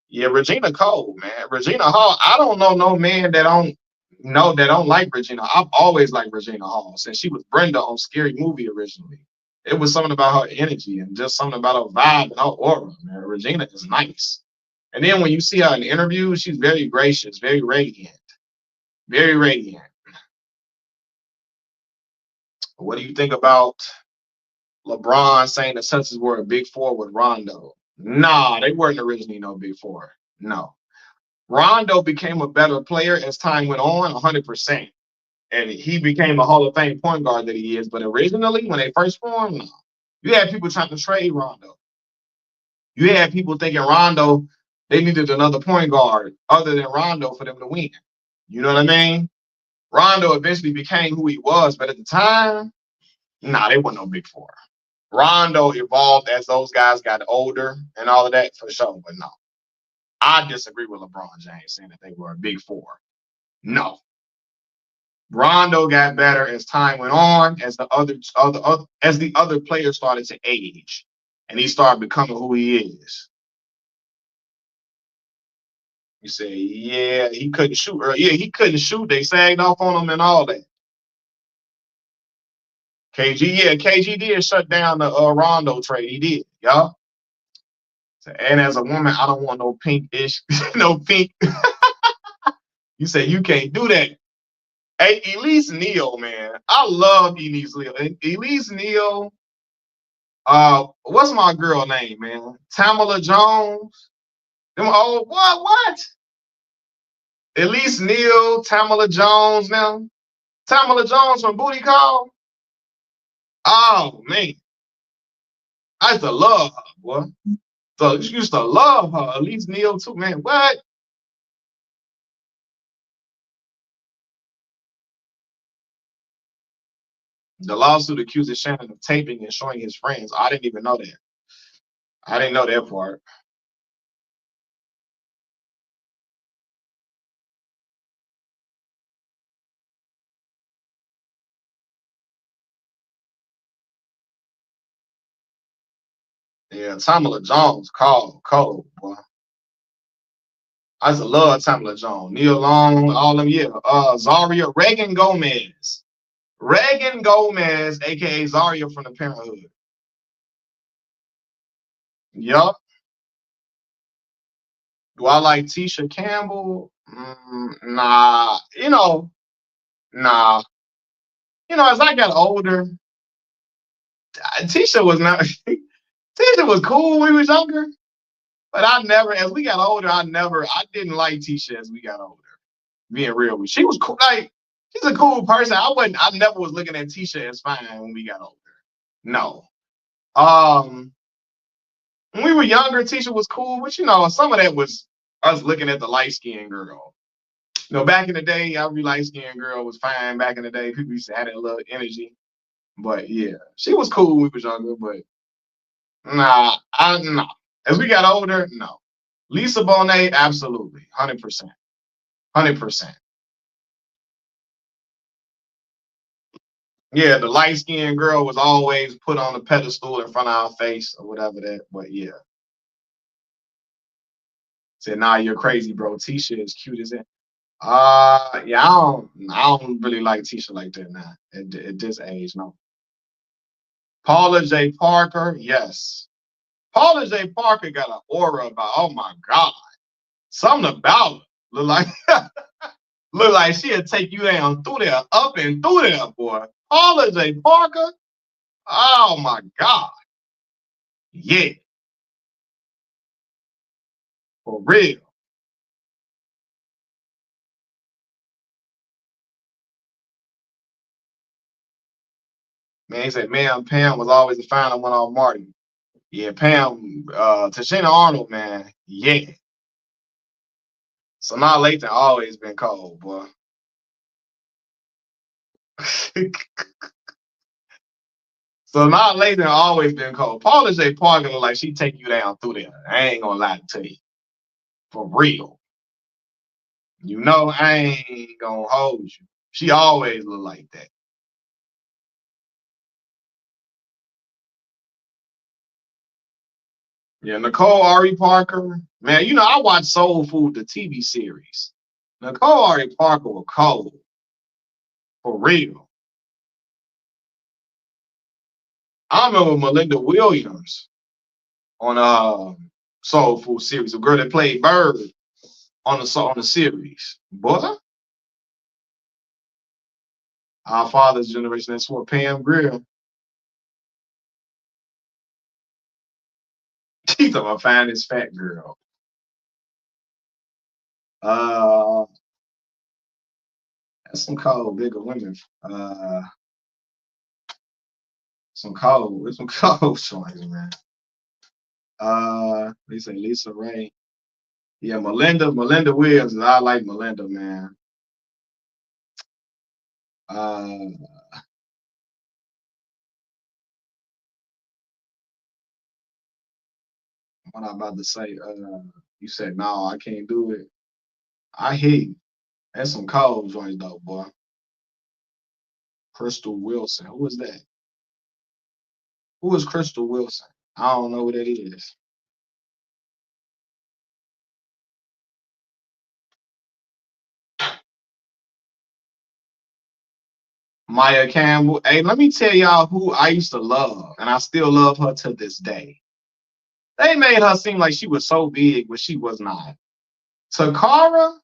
Speaker 1: Yeah, Regina Cole, man. Regina Hall. I don't know no man that don't like Regina. I've always liked Regina Hall since she was Brenda on Scary Movie originally. It was something about her energy and just something about her vibe and her aura, man. Regina is nice. And then when you see her in interviews, she's very gracious, very radiant. Very radiant. What do you think about LeBron saying the Celtics were a big four with Rondo? Nah, they weren't originally no big four. No. Rondo became a better player as time went on, 100%. And he became a Hall of Fame point guard that he is. But originally, when they first formed, no. You had people trying to trade Rondo. You had people thinking Rondo, they needed another point guard other than Rondo for them to win. You know what I mean? Rondo eventually became who he was, but at the time, nah, they weren't no big four. Rondo evolved as those guys got older and all of that for sure, but no. I disagree with LeBron James saying that they were a big four. No. Rondo got better as time went on, as the other players started to age, and he started becoming who he is. You say, yeah, he couldn't shoot. Yeah, he couldn't shoot. They sagged off on him and all that. KG did shut down the Rondo trade. He did, y'all. So, and as a woman, I don't want no pink-ish, no pink. You say you can't do that. Hey, Elise Neal, man. I love Elise Neal. Elise Neal, what's my girl name, man? Tamala Jones. Them old what? Elise Neal, Tamala Jones now. Tamala Jones from Booty Call. Oh man. I used to love her, boy. So you used to love her. Elise Neal too, man. What? The lawsuit accuses Shannon of taping and showing his friends. I didn't even know that. I didn't know that part. Yeah, Tamala Jones cold, boy. I used to love Tamala Jones. Neil Long, all them, yeah. Zaria, Reagan Gomez. Reagan Gomez, aka Zaria from the Parenthood. Yup. Do I like Tisha Campbell? Nah. Nah. As I got older, Tisha was not. Tisha was cool when we was younger, but as we got older, I didn't like Tisha as we got older. Being real with you. She was cool. Like, she's a cool person. I never was looking at Tisha as fine when we got older. No. When we were younger, Tisha was cool, but some of that was us looking at the light-skinned girl. Back in the day, every light-skinned girl was fine. Back in the day, people used to have that little energy. But yeah, she was cool when we was younger, but nah. As we got older, no. Lisa Bonet, absolutely. 100%. 100%. Yeah, the light-skinned girl was always put on the pedestal in front of our face or whatever that, but yeah. Said, nah, you're crazy, bro. Tisha is cute as it. Yeah, I don't really like Tisha like that now. At this age, no. Paula J. Parker, yes. Paula J. Parker got an aura about, oh my God. Something about her. Look like she'll take you down through there, up and through there, boy. Paula J. Parker, oh my God. Yeah, for real. Man, he said, man, Pam was always the final one on Marty. Yeah, Pam, Tashina Arnold, man. Yeah. So now Lathan always been cold, boy. So now Lathan always been cold. Paula J. Parker look like she take you down through there. I ain't gonna lie to you. For real. I ain't gonna hold you. She always look like that. Yeah, Nicole Ari Parker. Man, I watch Soul Food, the TV series. Nicole Ari Parker was cold. For real. I remember Melinda Williams on Soul Food series, the girl that played Bird on the series. Boy, our father's generation, that's what Pam Grier. She's a finest fat girl. Uh that's some cold, bigger women. Some cold choices, man. They say Lisa Ray. Yeah, Melinda Williams. I like Melinda, man. Uh, what I'm about to say, you said, no, I can't do it. I hear you. That's some cold joints, though, boy. Crystal Wilson. Who is that? Who is Crystal Wilson? I don't know who that is. Maya Campbell. Hey, let me tell y'all who I used to love, and I still love her to this day. They made her seem like she was so big, but she was not. Takara,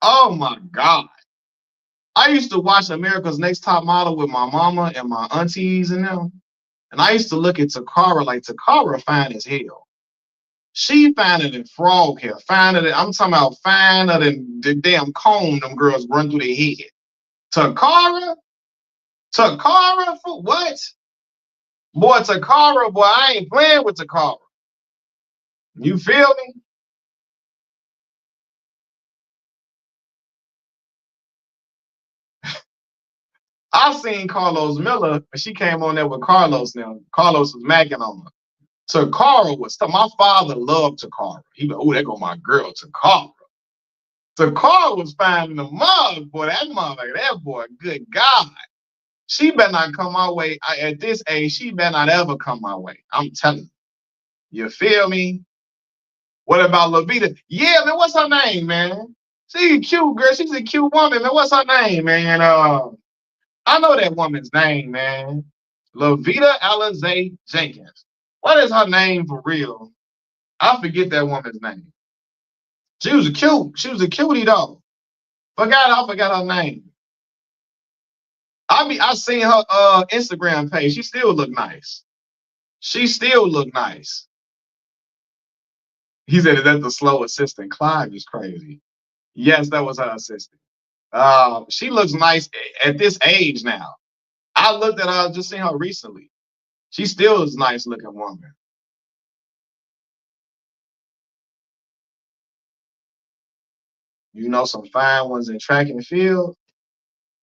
Speaker 1: Oh my God. I used to watch America's Next Top Model with my mama and my aunties and them. And I used to look at Takara like Takara fine as hell. She finer than frog hair. Finer than, I'm talking about finer than the damn comb them girls run through their head. Takara? Takara for what? Boy, Takara, boy, I ain't playing with Takara. You feel me? I seen Carlos Miller, and she came on there with Carlos now. Carlos was macking on her. Takara was, my father loved Takara. He was, oh, there go my girl, Takara. Takara was finding the mug, boy. That mother, that boy, good God. She better not come my way. At this age, she better not ever come my way. I'm telling you. You feel me? What about Levita? Yeah, man, what's her name, man? She's a cute girl. She's a cute woman, man. What's her name, man? I know that woman's name, man. Levita Alizé Jenkins. What is her name for real? I forget that woman's name. She was a cute. She was a cutie though. I forgot her name. I seen her Instagram page. She still look nice. She still look nice. He said, is that the slow assistant? Clive is crazy. Yes, that was her assistant. She looks nice at this age now. I looked at her, just seen her recently. She still is a nice looking woman. You know some fine ones in track and field.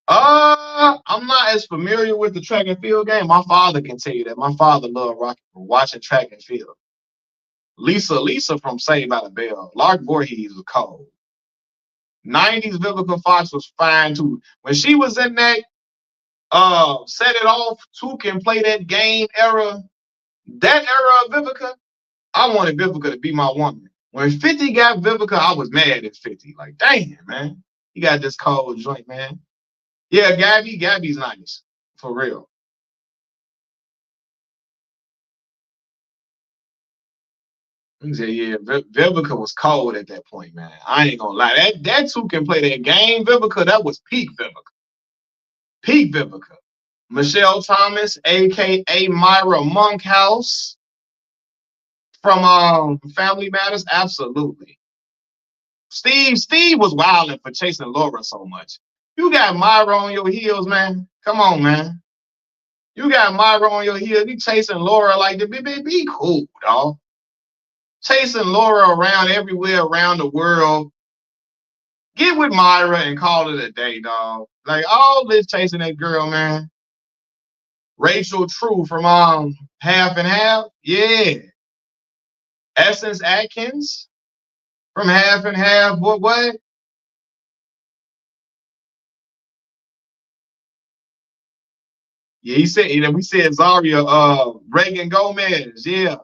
Speaker 1: I'm not as familiar with the track and field game. My father can tell you that. My father loved watching track and field. Lisa from Saved by the Bell. Lark Voorhees was cold. 90s Vivica Fox was fine too. When she was in that Set It Off, Two Can Play That Game era, that era of Vivica, I wanted Vivica to be my woman. When 50 got Vivica, I was mad at 50. Like, damn, man. He got this cold joint, man. Yeah, Gabby's nice. For real. He said, yeah, Vivica was cold at that point, man. I ain't gonna lie. That Two Can Play That Game, Vivica, that was peak Vivica. Peak Vivica. Michelle Thomas, aka Myra Monkhouse from Family Matters, absolutely. Steve was wilding for chasing Laura so much. You got Myra on your heels, man. Come on, man. You got Myra on your heels. You chasing Laura like the be cool, dog. Chasing Laura around everywhere around the world. Get with Myra and call it a day, dog. Like all this chasing that girl, man. Rachel True from Half and Half, yeah. Essence Atkins from Half and Half. What? Yeah, he said. You know, we said Zaria. Reagan Gomez. Yeah.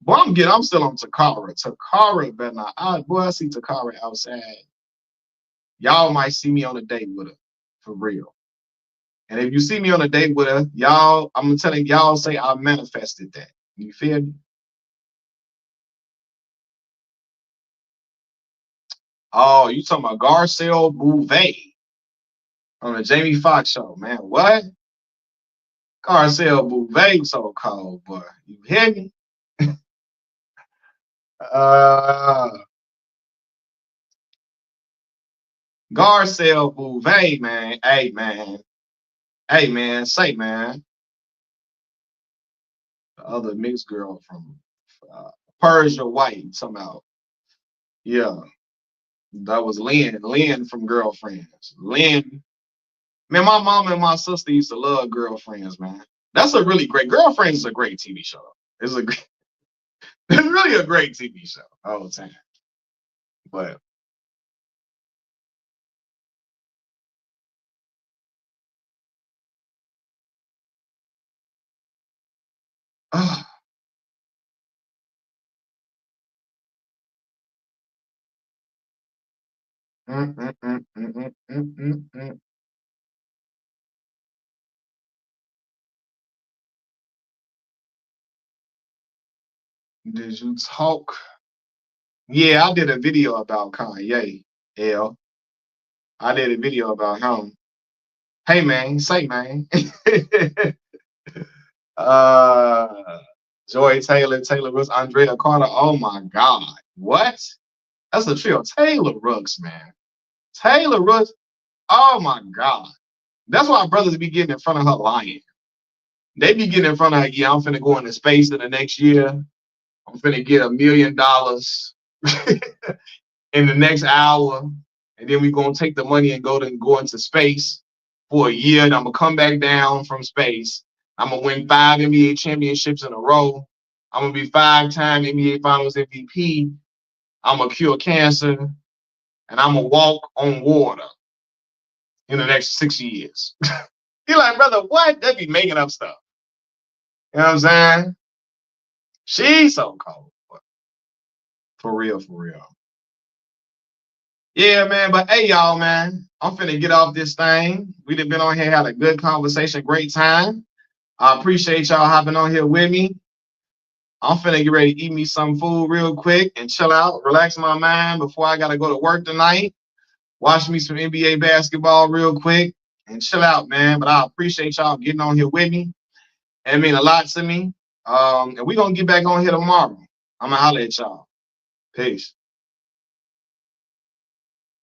Speaker 1: Boy, I'm still on Takara. Takara better not. Boy, I see Takara outside. Y'all might see me on a date with her, for real. And if you see me on a date with her, y'all, I'm telling y'all, say I manifested that. You feel me? Oh, you talking about Garcelle Bouvet on the Jamie Foxx show, man? What? Garcelle Bouvet so cold, boy. You hear me? Uh, Garcelle Bouvet, man. Hey, man. Hey, man. Say, man. The other mixed girl from uh, Persia White, somehow. Yeah, that was Lynn. Lynn from Girlfriends. Lynn. Man, my mom and my sister used to love Girlfriends, man. That's a really great. Girlfriends is a great TV show. It's a it's really a great TV show all the time. But uh, mm, mm, mm, mm, mm, mm, mm, mm. Did you talk? Yeah, I did a video about Kanye. L. I did a video about him. Hey man, say man. uh Joy Taylor, Taylor Rooks, Andrea Carter. Oh my God. What? That's a trio. Taylor Rooks, man. Taylor Rooks. Oh my God. That's why brothers be getting in front of her lying. They be getting in front of her, yeah, I'm finna go into space in the next year. I'm finna get $1 million in the next hour. And then we gonna take the money and go into space for a year. And I'm gonna come back down from space. I'm gonna win 5 NBA championships in a row. I'm gonna be 5-time NBA Finals MVP. I'm gonna cure cancer, and I'm gonna walk on water in the next 6 years. You're like, brother, what? They be making up stuff. You know what I'm saying? She's so cold. For real, for real. Yeah, man. But hey, y'all, man, I'm finna get off this thing. We done been on here, had a good conversation, great time. I appreciate y'all hopping on here with me. I'm finna get ready to eat me some food real quick and chill out, relax my mind before I gotta go to work tonight. Watch me some NBA basketball real quick and chill out, man. But I appreciate y'all getting on here with me. It mean a lot to me. And we're gonna get back on here tomorrow. I'm gonna holler at y'all. Peace.